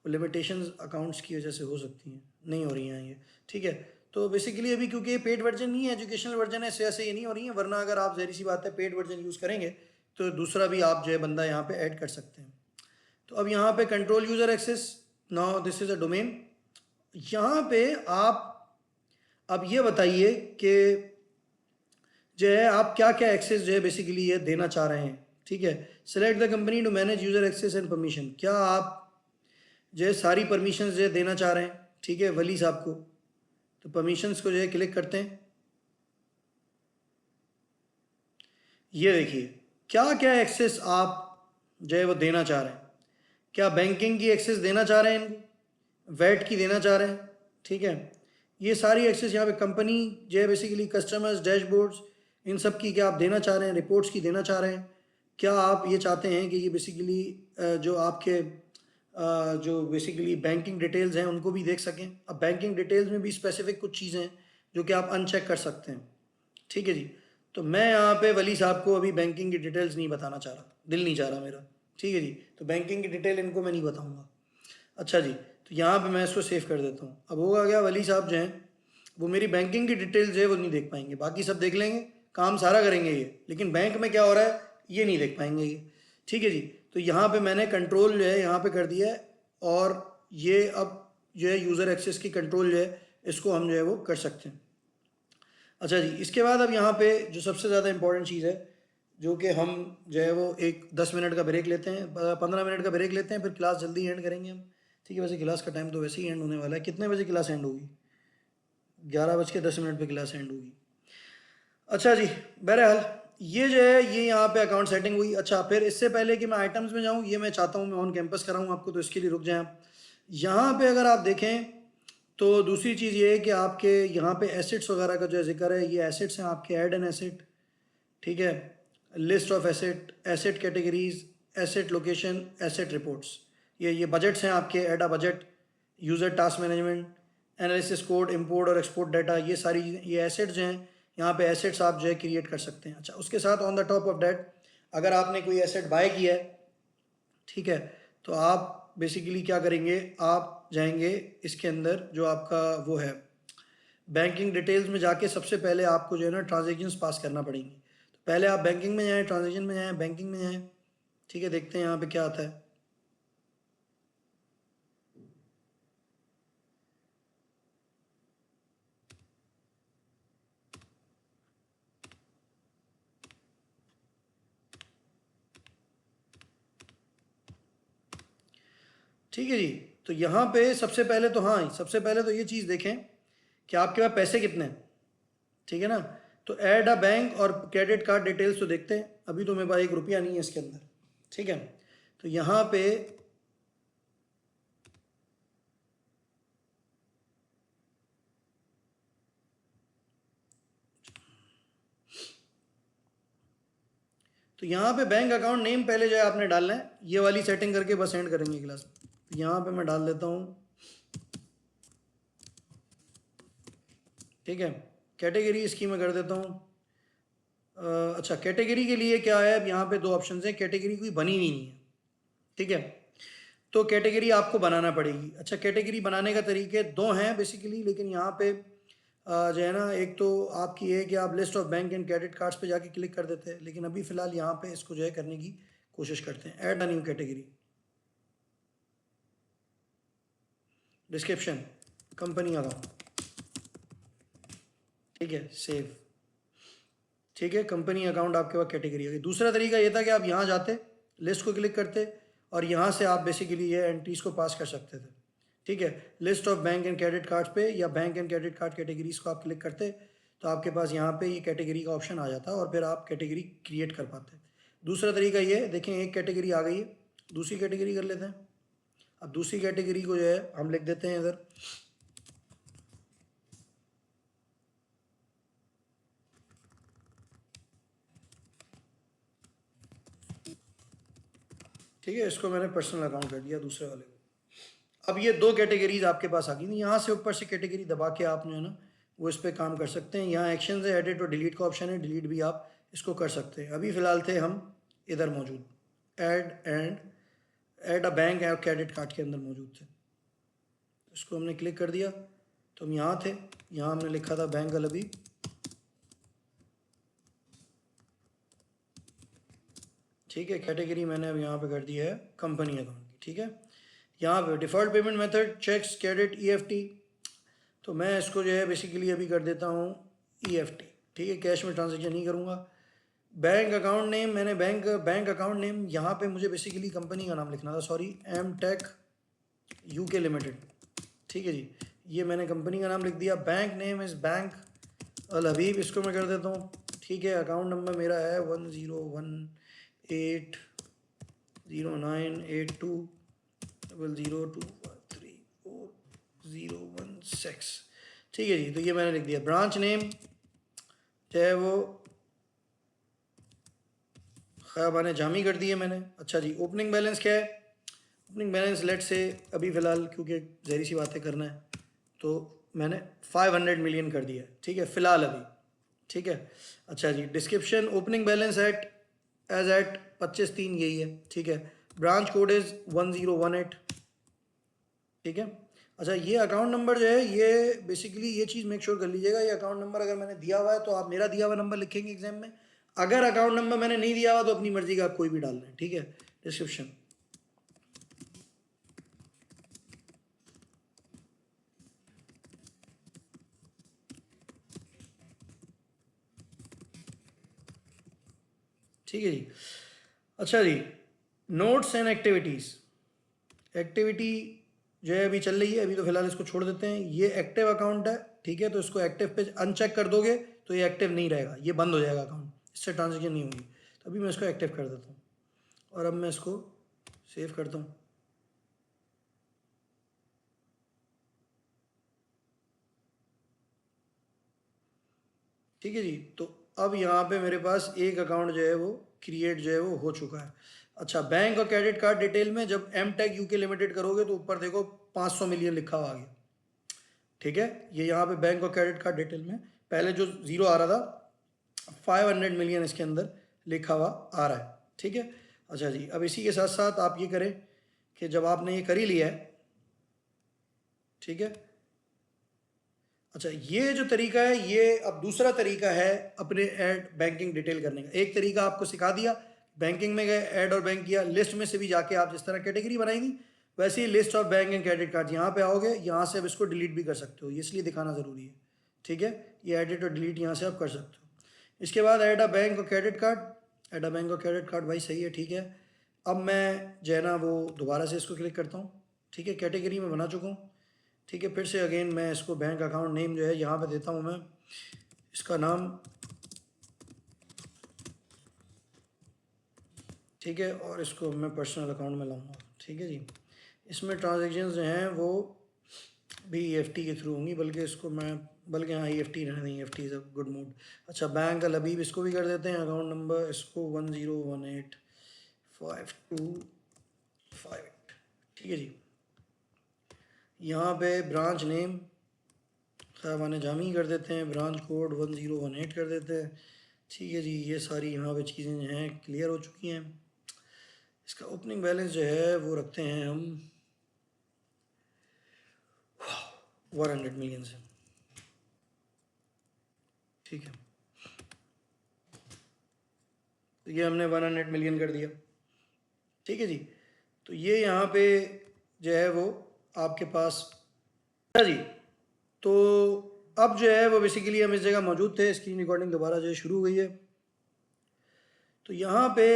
लिमिटेशंस अकाउंट्स की वजह से हो सकती हैं, नहीं हो रही हैं ये, ठीक है। तो बेसिकली अभी क्योंकि ये पेड वर्जन नहीं है, एजुकेशनल वर्जन है, इस वजह से ये नहीं हो रही है। वरना अगर आप ज़ाहिर सी बात है पेड वर्जन यूज़ करेंगे तो दूसरा भी आप जो है बंदा यहाँ पे ऐड कर सकते हैं। तो अब यहाँ पे control user access, now this is a domain. यहाँ पे आप अब ये बताइए कि जो है आप क्या क्या एक्सेस जो है बेसिकली ये देना चाह रहे हैं, ठीक है। Select the company to manage user access and permission, क्या आप जो है सारी परमिशंस जो है देना चाह रहे हैं, ठीक है, वली साहब को। तो परमिशंस को जो है क्लिक करते हैं। ये देखिए क्या क्या एक्सेस आप जो है वो देना चाह रहे हैं। क्या बैंकिंग की एक्सेस देना चाह रहे हैं, इनको वैट की देना चाह रहे हैं, ठीक है। ये सारी एक्सेस यहाँ पे कंपनी जो है बेसिकली कस्टमर्स, डैशबोर्ड्स, इन सब की क्या आप देना चाह रहे हैं, रिपोर्ट्स की देना चाह रहे हैं। क्या आप ये चाहते हैं कि ये बेसिकली जो आपके जो बेसिकली बैंकिंग डिटेल्स हैं उनको भी देख सकें। अब बैंकिंग डिटेल्स में भी स्पेसिफिक कुछ चीज़ें हैं जो कि आप अनचेक कर सकते हैं, ठीक है जी। तो मैं यहाँ पे वली साहब को अभी बैंकिंग की डिटेल्स नहीं बताना चाह रहा, दिल नहीं चाह रहा मेरा, ठीक है जी। तो बैंकिंग की डिटेल इनको मैं नहीं बताऊँगा। अच्छा जी, तो यहाँ पे मैं इसको सेव कर देता हूँ। अब होगा क्या, वली साहब जो हैं वो मेरी बैंकिंग की डिटेल्स जो है वो नहीं देख पाएंगे, बाकी सब देख लेंगे, काम सारा करेंगे ये, लेकिन बैंक में क्या हो रहा है ये नहीं देख पाएंगे ये, ठीक है जी। तो यहाँ पे मैंने कंट्रोल जो है यहाँ पे कर दिया है और ये अब जो है यूज़र एक्सेस की कंट्रोल जो है इसको हम जो है वो कर सकते हैं। अच्छा जी, इसके बाद अब यहाँ पे जो सबसे ज़्यादा इम्पोर्टेंट चीज़ है जो कि हम जो है वो एक 10 मिनट का ब्रेक लेते हैं, 15 मिनट का ब्रेक लेते हैं, फिर क्लास जल्दी एंड करेंगे हम। ठीक है, वैसे क्लास का टाइम तो वैसे ही एंड होने वाला है। कितने बजे क्लास एंड होगी? 11:10 पे क्लास एंड होगी। अच्छा जी, बहरहाल ये जो है ये यहाँ पे अकाउंट सेटिंग हुई। अच्छा, फिर इससे पहले कि मैं आइटम्स में जाऊँ, ये मैं चाहता हूँ मैं ऑन कैंपस कराऊँ आपको, तो इसके लिए रुक जाएं आप। यहाँ पे अगर आप देखें तो दूसरी चीज़ ये है कि आपके यहाँ पे एसेट्स वगैरह का जो जिक्र है, ये एसेट्स हैं आपके, ऐड एन एसेट, ठीक है, list of asset, asset categories, asset location, asset reports, ये बजट्स हैं आपके, add a budget, user task management, analysis code, import और एक्सपोर्ट डाटा, ये सारी ये एसेट्स हैं। यहाँ पे एसेट्स आप जो है क्रिएट कर सकते हैं। अच्छा, उसके साथ on the top of that अगर आपने कोई एसेट बाय किया है, ठीक है, तो आप बेसिकली क्या करेंगे, आप जाएंगे इसके अंदर जो आपका वो है बैंकिंग डिटेल्स में जाके सबसे पहले आपको जो है ना ट्रांजेक्शन्स पास करना पड़ेंगी। तो पहले आप बैंकिंग में जाएँ, ट्रांजेक्शन में जाएँ, बैंकिंग में जाएँ, ठीक है, देखते हैं यहाँ पे क्या आता है। ठीक है जी, तो यहाँ पे सबसे पहले तो हाँ, सबसे पहले तो ये चीज़ देखें कि आपके पास पैसे कितने हैं, ठीक है ना। तो ऐड अ बैंक और क्रेडिट कार्ड डिटेल्स तो देखते हैं। अभी तो मेरे पास 1 रुपया नहीं है इसके अंदर, ठीक है। तो यहाँ पे तो यहाँ पे बैंक अकाउंट नेम पहले जो है आपने डालना है, ये वाली सेटिंग करके बस एंड करेंगे क्लास। तो यहाँ पे मैं डाल देता हूँ, ठीक है, कैटेगरी इसकी मैं कर देता हूँ। अच्छा, कैटेगरी के लिए क्या है, अब यहाँ पे 2 ऑप्शन हैं, कैटेगरी कोई बनी हुई नहीं है, ठीक है, तो कैटेगरी आपको बनाना पड़ेगी। अच्छा, कैटेगरी बनाने का तरीके 2 हैं बेसिकली, लेकिन यहाँ पे जो है ना, एक तो आपकी है कि आप list of bank and credit cards पे जाके क्लिक कर देते हैं, लेकिन अभी फ़िलहाल यहाँ पे इसको जो है करने की कोशिश करते हैं। Add a new category, description, company account, ठीक है, सेव, ठीक है, कंपनी अकाउंट आपके पास कैटेगरी आ गई। दूसरा तरीका ये था कि आप यहाँ जाते, लिस्ट को क्लिक करते और यहाँ से आप बेसिकली ये एंट्रीज को पास कर सकते थे, ठीक है। List of bank and credit cards पे या bank and credit card categories को आप क्लिक करते तो आपके पास यहाँ पे ये कैटेगरी का ऑप्शन आ जाता और फिर आप कैटेगरी क्रिएट कर पाते। दूसरा तरीका ये देखें, एक कैटेगरी आ गई है, दूसरी कैटेगरी कर लेते हैं। अब दूसरी कैटेगरी को जो है हम लिख देते हैं इधर, ठीक है, इसको मैंने पर्सनल अकाउंट कर दिया दूसरे वाले को। अब ये 2 कैटेगरीज आपके पास आ गई। यहाँ से ऊपर से कैटेगरी दबा के आप जो है ना वो इस पर काम कर सकते हैं। यहाँ एक्शन है, एडिट और डिलीट का ऑप्शन है, डिलीट भी आप इसको कर सकते हैं। अभी फ़िलहाल थे हम इधर मौजूद, ऐड अ बैंक और क्रेडिट कार्ड के अंदर मौजूद थे। इसको हमने क्लिक कर दिया तो हम यहाँ थे, यहाँ हमने लिखा था बैंक अलबी, ठीक है। कैटेगरी मैंने अब यहाँ पे कर दी है कंपनी अकाउंट की, ठीक है। यहाँ पे default payment method cheques, credit, EFT, तो मैं इसको जो है बेसिकली अभी कर देता हूँ ईएफटी, ठीक है, कैश में ट्रांजेक्शन नहीं करूँगा। बैंक अकाउंट नेम मैंने बैंक अकाउंट नेम यहाँ पे मुझे बेसिकली कंपनी का नाम लिखना था, sorry, M tech UK limited, ठीक है जी, ये मैंने कंपनी का नाम लिख दिया। बैंक नेम इज़ बैंक अल हबीब, इसको मैं कर देता हूँ, ठीक है। अकाउंट नंबर मेरा है 1018098200243016, ठीक है जी। तो ये मैंने लिख दिया। ब्रांच नेम जो है वो खयाबान जामी कर दिए मैंने। अच्छा जी, ओपनिंग बैलेंस क्या है? ओपनिंग बैलेंस लेट से अभी फ़िलहाल क्योंकि जहरी सी बातें करना है तो मैंने 500 मिलियन कर दिया है, ठीक है, फ़िलहाल अभी, ठीक है। अच्छा जी, description opening balance at as at 25/3 यही है, ठीक है। ब्रांच कोड इज़ 1018, ठीक है। अच्छा, ये अकाउंट नंबर जो है ये बेसिकली ये चीज़ मेक श्योर कर लीजिएगा, ये अकाउंट नंबर अगर मैंने दिया हुआ है तो आप मेरा दिया हुआ नंबर लिखेंगे एग्जाम में। अगर अकाउंट नंबर मैंने नहीं दिया हुआ तो अपनी मर्जी का आप कोई भी डाल दें, ठीक है। डिस्क्रिप्शन, ठीक है जी। अच्छा जी, नोट्स एंड एक्टिविटीज़। एक्टिविटी जो है अभी चल रही है, अभी तो फिलहाल इसको छोड़ देते हैं। ये एक्टिव अकाउंट है, ठीक है, तो इसको एक्टिव पे अनचेक कर दोगे तो ये एक्टिव नहीं रहेगा, ये बंद हो जाएगा अकाउंट, इससे ट्रांजेक्शन नहीं होगी। तो अभी मैं इसको एक्टिव कर देता हूँ और अब मैं इसको सेव करता हूँ। ठीक है जी, तो अब यहाँ पे मेरे पास एक अकाउंट जो है वो क्रिएट जो है वो हो चुका है। अच्छा, बैंक और क्रेडिट कार्ड डिटेल में जब एम टेक यूके लिमिटेड करोगे तो ऊपर देखो 500 मिलियन लिखा हुआ आ गया। ठीक है, ये यहाँ पे बैंक और क्रेडिट कार्ड डिटेल में पहले जो जीरो आ रहा था 500 मिलियन इसके अंदर लिखा हुआ आ रहा है। ठीक है, अच्छा जी, अब इसी के साथ साथ आप ये करें कि जब आपने ये कर ही लिया है, ठीक है, अच्छा ये जो तरीका है, ये अब दूसरा तरीका है अपने ऐड बैंकिंग डिटेल करने का। एक तरीका आपको सिखा दिया, बैंकिंग में गए, ऐड और बैंक किया, लिस्ट में से भी जाके आप जिस तरह कैटेगरी बनाएंगी वैसे ही list of bank and credit card यहाँ पे आओगे, यहाँ से अब इसको डिलीट भी कर सकते हो, इसलिए दिखाना ज़रूरी है। ठीक है, ये एडिट और डिलीट यहाँ से आप कर सकते हो। इसके बाद ऐड अ बैंक और credit card, add a bank और क्रेडिट कार्ड, भाई सही है, ठीक है। अब मैं जो है ना वो दोबारा से इसको क्लिक करता हूँ। ठीक है, कैटेगरी में बना चुका हूँ। ठीक है, फिर से अगेन मैं इसको बैंक अकाउंट नेम जो है यहाँ पे देता हूँ, मैं इसका नाम, ठीक है, और इसको मैं पर्सनल अकाउंट में लाऊंगा। ठीक है जी, इसमें ट्रांजेक्शन जो हैं वो भी EFT के थ्रू होंगी, बल्कि इसको मैं, बल्कि हाँ EFT रहने देंगे, EFT is a good mood. अच्छा, बैंक अलबीब इसको भी कर देते हैं, अकाउंट नंबर इसको 10185258। ठीक है जी, यहाँ पे ब्रांच नेम खैबान जामी कर देते हैं, ब्रांच कोड 1018 कर देते हैं। ठीक है जी, ये सारी यहाँ पे चीज़ें जो हैं क्लियर हो चुकी हैं। इसका ओपनिंग बैलेंस जो है वो रखते हैं हम 100 मिलियन से। ठीक है, तो ये हमने 100 मिलियन कर दिया। ठीक है जी, तो ये यहाँ पे जो है वो आपके पास जी। तो अब जो है वो बेसिकली हम इस जगह मौजूद थे, स्क्रीन रिकॉर्डिंग दोबारा जो है शुरू हुई है। तो यहाँ पे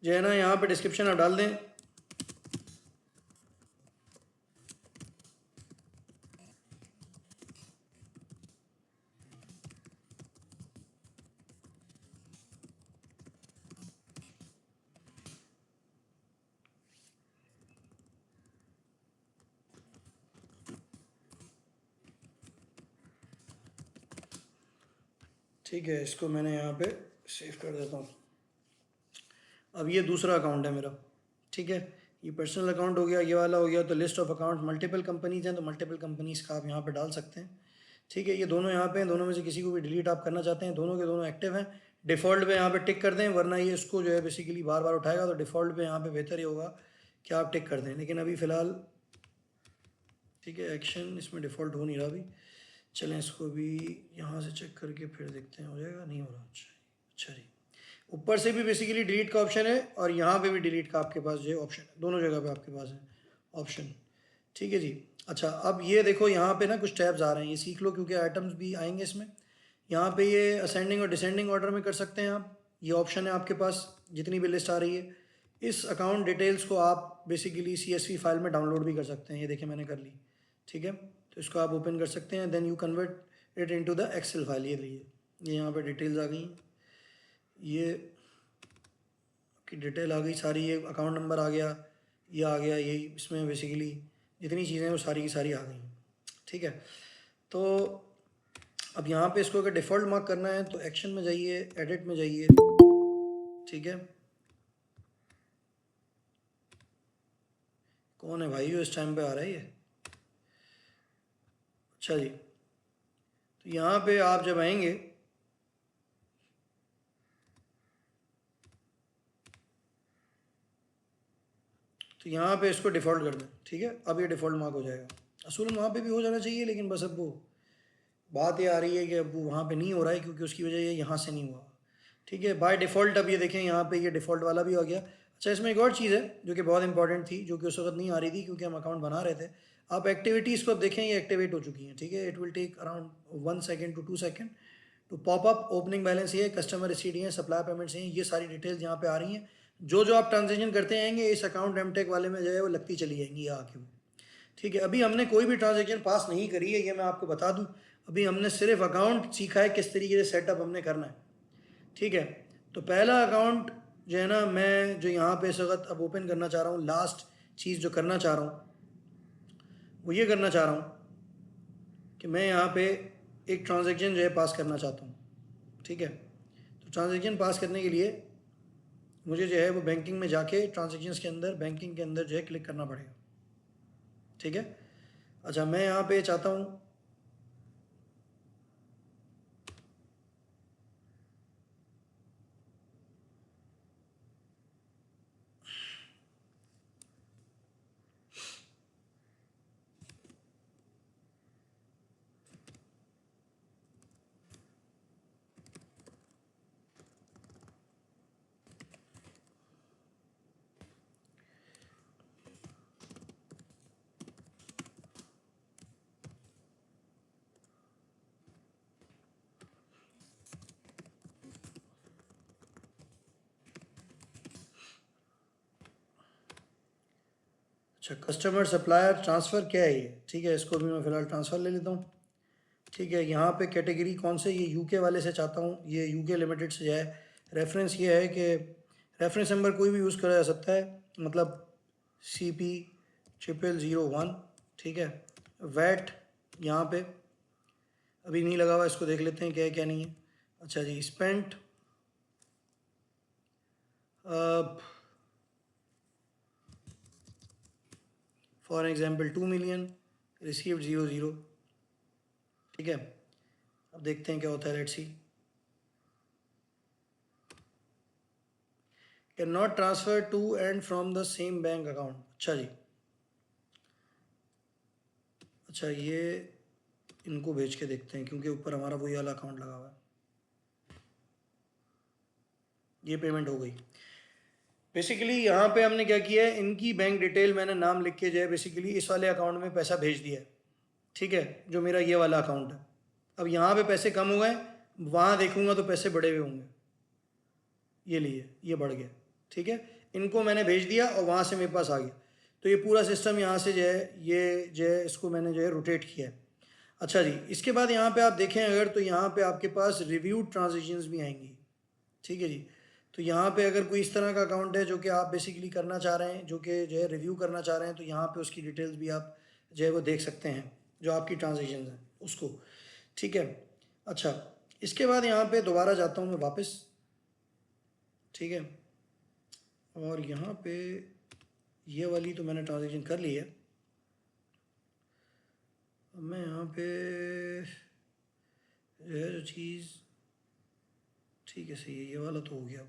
जो है ना, यहाँ पे डिस्क्रिप्शन आप डाल दें। ठीक है, इसको मैंने यहाँ पे सेव कर देता हूँ। अब ये दूसरा अकाउंट है मेरा। ठीक है, ये पर्सनल अकाउंट हो गया, ये वाला हो गया। तो list of account, multiple companies हैं तो मल्टीपल कंपनीज का आप यहाँ पे डाल सकते हैं। ठीक है, ये दोनों यहाँ पे हैं, दोनों में से किसी को भी डिलीट आप करना चाहते हैं, दोनों के दोनों एक्टिव हैं। डिफ़ॉल्ट पे यहाँ पे टिक कर दें, वरना ये इसको जो है बेसिकली बार बार उठाएगा। तो डिफ़ॉल्ट पे यहाँ पे बेहतर ही होगा कि आप टिक कर दें, लेकिन अभी फ़िलहाल ठीक है, एक्शन इसमें डिफ़ॉल्ट हो नहीं रहा अभी। चलें इसको भी यहाँ से चेक करके फिर देखते हैं, हो जाएगा, नहीं हो रहा। अच्छा जी, ऊपर से भी बेसिकली डिलीट का ऑप्शन है और यहाँ पे भी डिलीट का आपके पास जो है ऑप्शन है, दोनों जगह पे आपके पास है ऑप्शन। ठीक है जी, अच्छा अब ये देखो यहाँ पे ना कुछ टैब्स आ रहे हैं, ये सीख लो क्योंकि आइटम्स भी आएंगे इसमें। यहाँ पे ये असेंडिंग और डिसेंडिंग ऑर्डर में कर सकते हैं आप, ये ऑप्शन है आपके पास जितनी भी लिस्ट आ रही है। इस अकाउंट डिटेल्स को आप बेसिकली CSV फाइल में डाउनलोड भी कर सकते हैं, ये देखिए मैंने कर ली। ठीक है, तो इसको आप ओपन कर सकते हैं, then you convert it into the Excel file. ये यहाँ पे डिटेल्स आ गई, ये की डिटेल आ गई सारी, ये अकाउंट नंबर आ गया, ये आ गया, ये इसमें बेसिकली जितनी चीज़ें हैं वो सारी की सारी आ गई। ठीक है, तो अब यहाँ पे इसको अगर डिफ़ॉल्ट मार्क करना है तो एक्शन में जाइए, एडिट में जाइए। ठीक है, कौन है भाई जो इस टाइम पे आ रहा है ये? अच्छा जी, तो यहाँ पे आप जब आएंगे तो यहाँ पे इसको डिफ़ॉल्ट कर दें। ठीक है, अब ये डिफ़ॉल्ट मार्क हो जाएगा। असूल वहाँ पे भी हो जाना चाहिए, लेकिन बस अब वो बात ये आ रही है कि अब वो वहाँ पे नहीं हो रहा है क्योंकि उसकी वजह ये यहाँ से नहीं हुआ। ठीक है, बाय डिफ़ॉल्ट अब ये देखें यहाँ पे ये डिफ़ॉल्ट वाला भी हो गया। अच्छा, इसमें एक और चीज़ है जो कि बहुत इंपॉर्टेंट थी, जो कि उस वक्त नहीं आ रही थी क्योंकि हम अकाउंट बना रहे थे। आप एक्टिविटीज़ को देखें, ये एक्टिवेट हो चुकी हैं। ठीक है, it will take around 1 second to 2 second to pop up opening balance ये है, कस्टमर रिसीट है, सप्लाई पेमेंट्स हैं, ये सारी डिटेल्स यहाँ पे आ रही हैं। जो जो आप ट्रांजेक्शन करते जाएंगे इस अकाउंट एमटेक वाले में जो है वो लगती चली जाएंगी आके वो। ठीक है, अभी हमने कोई भी ट्रांजेक्शन पास नहीं करी है, ये मैं आपको बता दूं। अभी हमने सिर्फ अकाउंट सीखा है किस तरीके से सेटअप हमने करना है। ठीक है, तो पहला अकाउंट जो है ना, मैं जो यहाँ पे इस वक्त अब ओपन करना चाह रहा हूँ, लास्ट चीज़ जो करना चाह रहा हूँ वो ये करना चाह रहा हूँ कि मैं यहाँ पे एक ट्रांजेक्शन जो है पास करना चाहता हूँ। ठीक है, तो ट्रांजेक्शन पास करने के लिए मुझे जो है वो बैंकिंग में जाके ट्रांजेक्शन्स के अंदर, बैंकिंग के अंदर जो है क्लिक करना पड़ेगा। ठीक है, अच्छा मैं यहाँ पे चाहता हूँ अच्छा कस्टमर सप्लायर ट्रांसफ़र क्या है ये। ठीक है, इसको भी मैं फ़िलहाल ट्रांसफ़र ले लेता हूँ। ठीक है, यहाँ पे कैटेगरी कौन से, ये यूके वाले से चाहता हूँ, ये यूके लिमिटेड से है। रेफरेंस ये है कि रेफरेंस नंबर कोई भी यूज़ करा जा सकता है, मतलब CP0001। ठीक है, वैट यहाँ पे अभी नहीं लगा हुआ, इसको देख लेते हैं क्या है क्या नहीं है। अच्छा जी, spent for example 2 million, received 00। ठीक है, अब देखते हैं क्या होता है, let's see. Can not transfer to and from the same bank account. अच्छा जी, अच्छा ये इनको भेज के देखते हैं क्योंकि ऊपर हमारा वही वाला अकाउंट लगा हुआ है। ये पेमेंट हो गई। बेसिकली यहाँ पे हमने क्या किया है, इनकी बैंक डिटेल मैंने नाम लिख के जो है बेसिकली इस वाले अकाउंट में पैसा भेज दिया है। ठीक है, जो मेरा ये वाला अकाउंट है। अब यहाँ पे पैसे कम हो गए, वहाँ देखूंगा तो पैसे बढ़े हुए होंगे। ये लिए, ये बढ़ गया। ठीक है, इनको मैंने भेज दिया और वहाँ से मेरे पास आ गया। तो ये पूरा सिस्टम यहाँ से जो है, ये जो है इसको मैंने जो है रोटेट किया है। अच्छा जी, इसके बाद यहाँ पे आप देखें अगर, तो यहाँ पे आपके पास रिव्यूड ट्रांजेक्शन्स भी आएंगी। ठीक है जी, तो यहाँ पे अगर कोई इस तरह का अकाउंट है जो कि आप बेसिकली करना चाह रहे हैं, जो कि जो है रिव्यू करना चाह रहे हैं, तो यहाँ पे उसकी डिटेल्स भी आप जो है वो देख सकते हैं, जो आपकी ट्रांजेक्शन हैं उसको। ठीक है, अच्छा इसके बाद यहाँ पे दोबारा जाता हूँ मैं वापस। ठीक है, और यहाँ पे ये वाली तो मैंने ट्रांजेक्शन कर ली है। अब मैं यहाँ पे जो है जो चीज़, ठीक है सही है, ये वाला तो हो गया।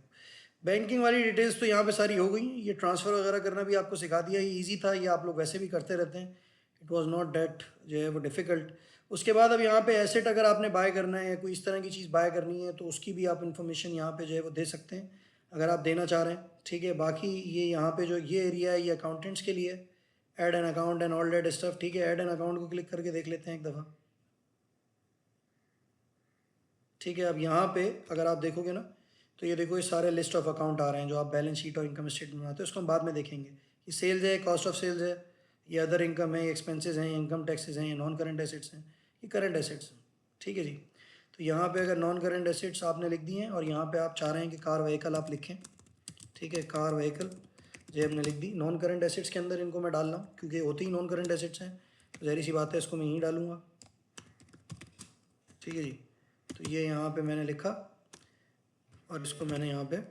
बैंकिंग वाली डिटेल्स तो यहाँ पे सारी हो गई। ये ट्रांसफ़र वगैरह करना भी आपको सिखा दिया, ये इजी था, ये आप लोग वैसे भी करते रहते हैं। इट वाज नॉट दैट जो है वो डिफ़िकल्ट। उसके बाद अब यहाँ पे एसेट अगर आपने बाय करना है या कोई इस तरह की चीज़ बाय करनी है तो उसकी भी आप इन्फॉर्मेशन यहाँ पे जो है वो दे सकते हैं अगर आप देना चाह रहे हैं। ठीक है, बाकी ये यहाँ पे जो ये एरिया है ये अकाउंटेंट्स के लिए, add an account and all that stuff. ठीक है, ऐड एन अकाउंट को क्लिक करके देख लेते हैं एक दफ़ा। ठीक है, अब यहाँ पे अगर आप देखोगे ना, तो ये देखो ये सारे लिस्ट ऑफ अकाउंट आ रहे हैं जो आप बैलेंस शीट और इनकम स्टेटमेंट बनाते हो, उसको हम बाद में देखेंगे। ये सेल्स है, कॉस्ट ऑफ सेल्स है, ये अदर इनकम है, ये एक्सपेंसेस हैं, इनकम टैक्सेस हैं, ये नॉन करंट एसेट्स हैं, ये करंट एसेट्स हैं। ठीक है जी, तो यहाँ पे अगर नॉन करंट एसेट्स आपने लिख दिए हैं और यहाँ पे आप चाह रहे हैं कि कार व्हीकल आप लिखें। ठीक है, कार व्हीकल जो हमने लिख दी। नॉन करंट एसेट्स के अंदर इनको मैं डाल रहा हूँ क्योंकि होते ही नॉन करंट एसेट्स हैं, तो ज़ाहिर सी बात है इसको मैं यहीं डालूँगा। ठीक है जी, तो ये यहाँ पे मैंने लिखा और इसको मैंने यहाँ पे जो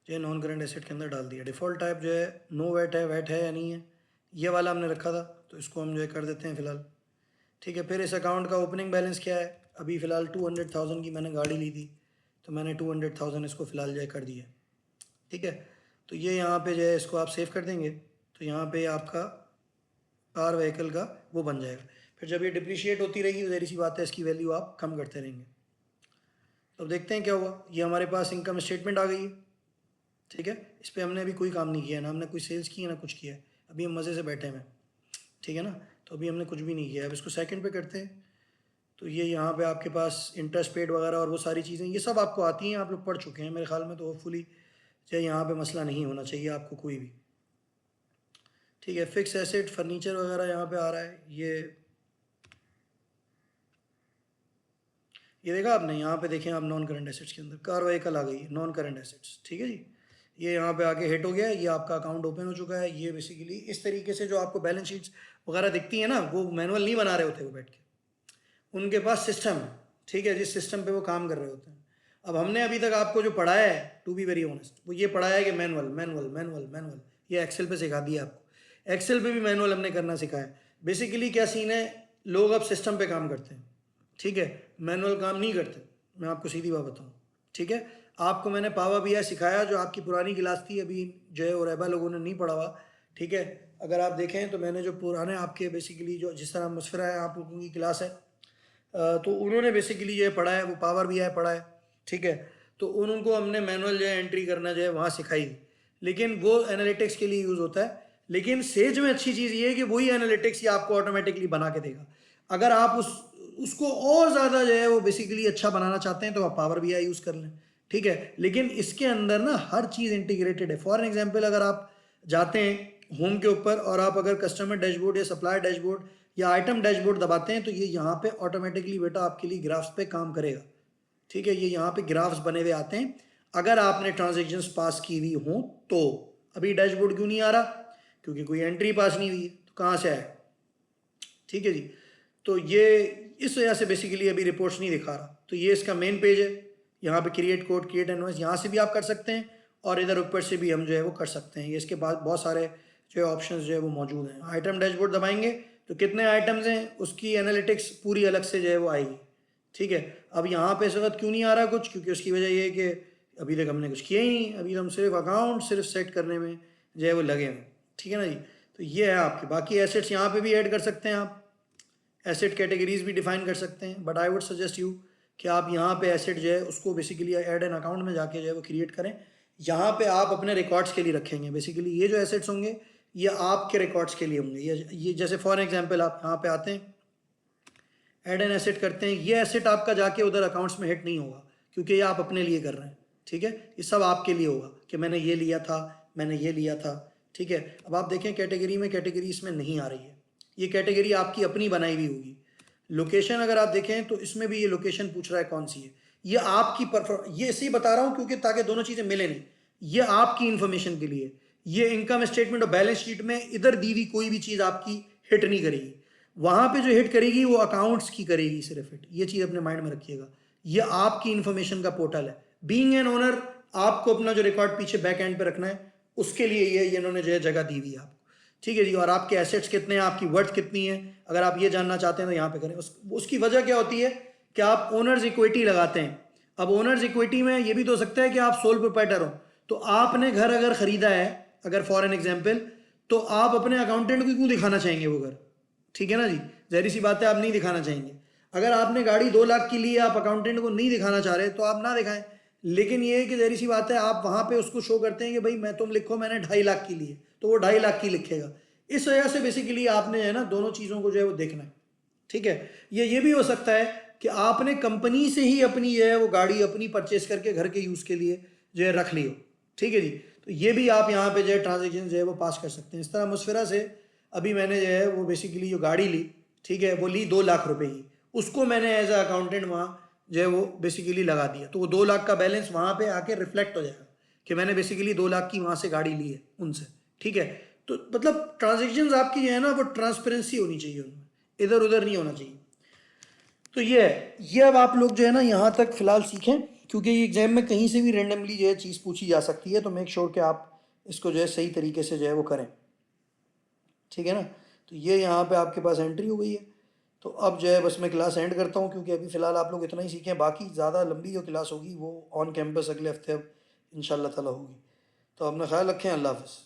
है नॉन करंट एसेट के अंदर डाल दिया। डिफ़ॉल्ट टाइप जो है नो वैट है, वैट है या नहीं है, ये वाला हमने रखा था, तो इसको हम जो है कर देते हैं फ़िलहाल। ठीक है, फिर इस अकाउंट का ओपनिंग बैलेंस क्या है, अभी फ़िलहाल 200,000 की मैंने गाड़ी ली थी, तो मैंने 200,000 इसको फ़िलहाल जो है कर दिया। ठीक है, तो ये यहाँ पे जो है इसको आप सेव कर देंगे, तो यहाँ पे आपका कार व्हीकल का वो बन जाएगा। फिर जब ये डिप्रिशिएट होती रहेगी तो ज़ाहिर सी बात है इसकी वैल्यू आप कम करते रहेंगे। तो अब देखते हैं क्या हुआ। ये हमारे पास इनकम स्टेटमेंट आ गई है। ठीक है, इस पर हमने अभी कोई काम नहीं किया, ना हमने कोई सेल्स की है ना कुछ किया है, अभी हम मज़े से बैठे हैं। ठीक है ना, तो अभी हमने कुछ भी नहीं किया। अब इसको सेकंड पे करते हैं। तो ये यहाँ पे आपके पास इंटरेस्ट पेड वगैरह और वो सारी चीज़ें ये सब आपको आती हैं, आप लोग पढ़ चुके हैं मेरे ख्याल में, तो होपफुली जो यहाँ पे मसला नहीं होना चाहिए आपको कोई भी। ठीक है, फिक्स एसेट फर्नीचर वगैरह यहाँ पे आ रहा है। ये देखा आपने, यहाँ पे देखें आप नॉन करंट एसेट्स के अंदर कार व्हीकल आ गई है, नॉन करंट एसेट्स। ठीक है जी, ये यहाँ पे आके हिट हो गया है, ये आपका अकाउंट ओपन हो चुका है। ये बेसिकली इस तरीके से जो आपको बैलेंस शीट्स वगैरह दिखती है ना, वो मैनुअल नहीं बना रहे होते वो बैठ के, उनके पास सिस्टम है। ठीक है, जिस सिस्टम पे वो काम कर रहे होते हैं। अब हमने अभी तक आपको जो पढ़ाया है, टू बी वेरी ऑनेस्ट, वो ये पढ़ाया है कि मैनुअल मैनुअल मैनुअल मैनुअल, ये एक्सेल पे सिखा दिया आपको। एक्सेल पे भी मैनुअल हमने करना सिखाया। बेसिकली क्या सीन है, लोग अब सिस्टम पे काम करते हैं। ठीक है, मैनुअल काम नहीं करते, मैं आपको सीधी बात बताऊँ। ठीक है, आपको मैंने पावर BI सिखाया, जो आपकी पुरानी क्लास थी, अभी जय और रहबा लोगों ने नहीं पढ़ा हुआ। ठीक है, अगर आप देखें तो मैंने जो पुराने आपके बेसिकली जो जिस तरह मशवरा है आप लोगों की क्लास है, तो उन्होंने बेसिकली ये पढ़ा है, वो पावर BI पढ़ा है। ठीक है, तो उनको हमने मैनुअल जो है एंट्री करना जो है वहाँ सिखाई, लेकिन वो एनालिटिक्स के लिए यूज़ होता है। लेकिन सेज में अच्छी चीज़ ये है कि वही एनालिटिक्स ये आपको ऑटोमेटिकली बना के देगा। अगर आप उसको और ज़्यादा जो है वो बेसिकली अच्छा बनाना चाहते हैं तो आप पावर BI यूज़ कर लें। ठीक है, लेकिन इसके अंदर ना हर चीज़ इंटीग्रेटेड है। फॉर एग्जाम्पल, अगर आप जाते हैं होम के ऊपर और आप अगर कस्टमर डैशबोर्ड या सप्लायर डैशबोर्ड या आइटम डैशबोर्ड दबाते हैं, तो ये यहाँ पे ऑटोमेटिकली बेटा आपके लिए ग्राफ्स पे काम करेगा। ठीक है, ये यहाँ पे ग्राफ्स बने हुए आते हैं अगर आपने ट्रांजेक्शन्स पास की हुई हो तो। अभी डैशबोर्ड क्यों नहीं आ रहा, क्योंकि कोई एंट्री पास नहीं हुई है, तो कहाँ से आए। ठीक है जी, तो ये इस वजह से बेसिकली अभी रिपोर्ट्स नहीं दिखा रहा। तो ये इसका मेन पेज है, यहाँ पे क्रिएट कोड, क्रिएट इनवॉइस, यहाँ से भी आप कर सकते हैं और इधर ऊपर से भी हम जो है वो कर सकते हैं। ये इसके बाद बहुत सारे जो है ऑप्शंस जो है वो मौजूद हैं। आइटम डैशबोर्ड दबाएंगे तो कितने आइटम्स हैं उसकी एनालिटिक्स पूरी अलग से जो है वो आएगी। ठीक है, अब यहाँ पे इस वक्त क्यों नहीं आ रहा कुछ, क्योंकि उसकी वजह ये है कि अभी तक हमने कुछ किया ही नहीं। अभी हम सिर्फ अकाउंट सिर्फ सेट करने में जो है वो लगे हैं। ठीक है ना जी, तो ये है आपके। बाकी एसेट्स यहाँ पे भी ऐड कर सकते हैं आप, एसेट कैटेगरीज भी डिफाइन कर सकते हैं। But I would suggest you कि आप यहाँ पे एसेट जो है उसको बेसिकली ऐड एन अकाउंट में जाके जो है वो क्रिएट करें। यहाँ पे आप अपने रिकॉर्ड्स के लिए रखेंगे। बेसिकली ये जो एसेट्स होंगे ये आपके रिकॉर्ड्स के लिए होंगे। ये जैसे फॉर एग्जांपल आप यहाँ पे आते हैं, ऐड एन एसेट करते हैं, ये एसेट आपका जाके उधर अकाउंट्स में हिट नहीं होगा, क्योंकि ये आप अपने लिए कर रहे हैं। ठीक है, ये सब आपके लिए होगा कि मैंने ये लिया था, मैंने ये लिया था। ठीक है, अब आप देखें कैटेगरी में, कैटेगरी इसमें नहीं आ रही है, ये कैटेगरी आपकी अपनी बनाई हुई होगी। लोकेशन अगर आप देखें तो इसमें भी ये लोकेशन पूछ रहा है कौन सी है, ये आपकी ये इसे बता रहा हूँ क्योंकि ताकि दोनों चीज़ें मिले नहीं, ये आपकी इंफॉर्मेशन के लिए। ये इनकम स्टेटमेंट और बैलेंस शीट में इधर दी हुई कोई भी चीज़ आपकी हिट नहीं करेगी, वहां पे जो हिट करेगी वो अकाउंट्स की करेगी सिर्फ हिट। ये चीज़ अपने माइंड में रखिएगा, ये आपकी इंफॉर्मेशन का पोर्टल है। बीइंग एन ओनर आपको अपना जो रिकॉर्ड पीछे बैक एंड पे रखना है, उसके लिए ये इन्होंने जो है जगह दी हुई है आपको। ठीक है जी, और आपके एसेट्स कितने हैं, आपकी वर्थ कितनी है, अगर आप ये जानना चाहते हैं तो यहाँ पे करें। उसकी वजह क्या होती है कि आप ओनर्स इक्विटी लगाते हैं। अब ओनर्स इक्विटी में ये भी तो हो सकता है कि आप सोल प्रोप्राइटर हो, तो आपने घर अगर खरीदा है, अगर फॉर एन एग्जाम्पल, तो आप अपने अकाउंटेंट को क्यों दिखाना चाहेंगे वो घर। ठीक है ना जी, जहरी सी बात है, आप नहीं दिखाना चाहेंगे। अगर आपने गाड़ी 2 लाख की ली है, आप अकाउंटेंट को नहीं दिखाना चाह रहे तो आप ना दिखाएं। लेकिन ये है कि जहरी सी बात है, आप वहां पे उसको शो करते हैं कि भाई मैं, तुम लिखो मैंने 2.5 लाख की ली है, तो वो 2.5 लाख की लिखेगा। इस वजह से बेसिकली आपने है ना दोनों चीज़ों को जो है वो देखना है। ठीक है, ये भी हो सकता है कि आपने कंपनी से ही अपनी जो है वो गाड़ी अपनी परचेस करके घर के यूज़ के लिए जो है रख ली हो। ठीक है जी, तो ये भी आप यहाँ पे जो है ट्रांजेक्शन जो है वो पास कर सकते हैं। इस तरह मुस्फिरा से अभी मैंने जो है वो बेसिकली जो गाड़ी ली, ठीक है, वो ली 2 लाख रुपए की, उसको मैंने एज अ अकाउंटेंट वहाँ जो है वो बेसिकली लगा दिया, तो वो 2 लाख का बैलेंस वहाँ पे आके रिफ्लेक्ट हो जाएगा कि मैंने बेसिकली 2 लाख की वहाँ से गाड़ी ली है उनसे। ठीक है, तो मतलब ट्रांजेक्शन्स आपकी जो है ना वो ट्रांसपेरेंसी होनी चाहिए उनमें, इधर उधर नहीं होना चाहिए। तो ये है, ये अब आप लोग जो है ना यहाँ तक फिलहाल सीखें, क्योंकि ये एग्जाम में कहीं से भी रेंडमली जो है चीज़ पूछी जा सकती है, तो मेक श्योर कि आप इसको जो है सही तरीके से जो है वो करें। ठीक है ना, तो ये यहाँ पे आपके पास एंट्री हो गई है। तो अब जो है बस मैं क्लास एंड करता हूँ, क्योंकि अभी फ़िलहाल आप लोग इतना ही सीखें, बाकी ज़्यादा लंबी जो क्लास होगी वो ऑन कैंपस अगले हफ्ते अब इंशाल्लाह ताला होगी। तो अपना ख्याल रखें, अल्लाह हाफ़िज़।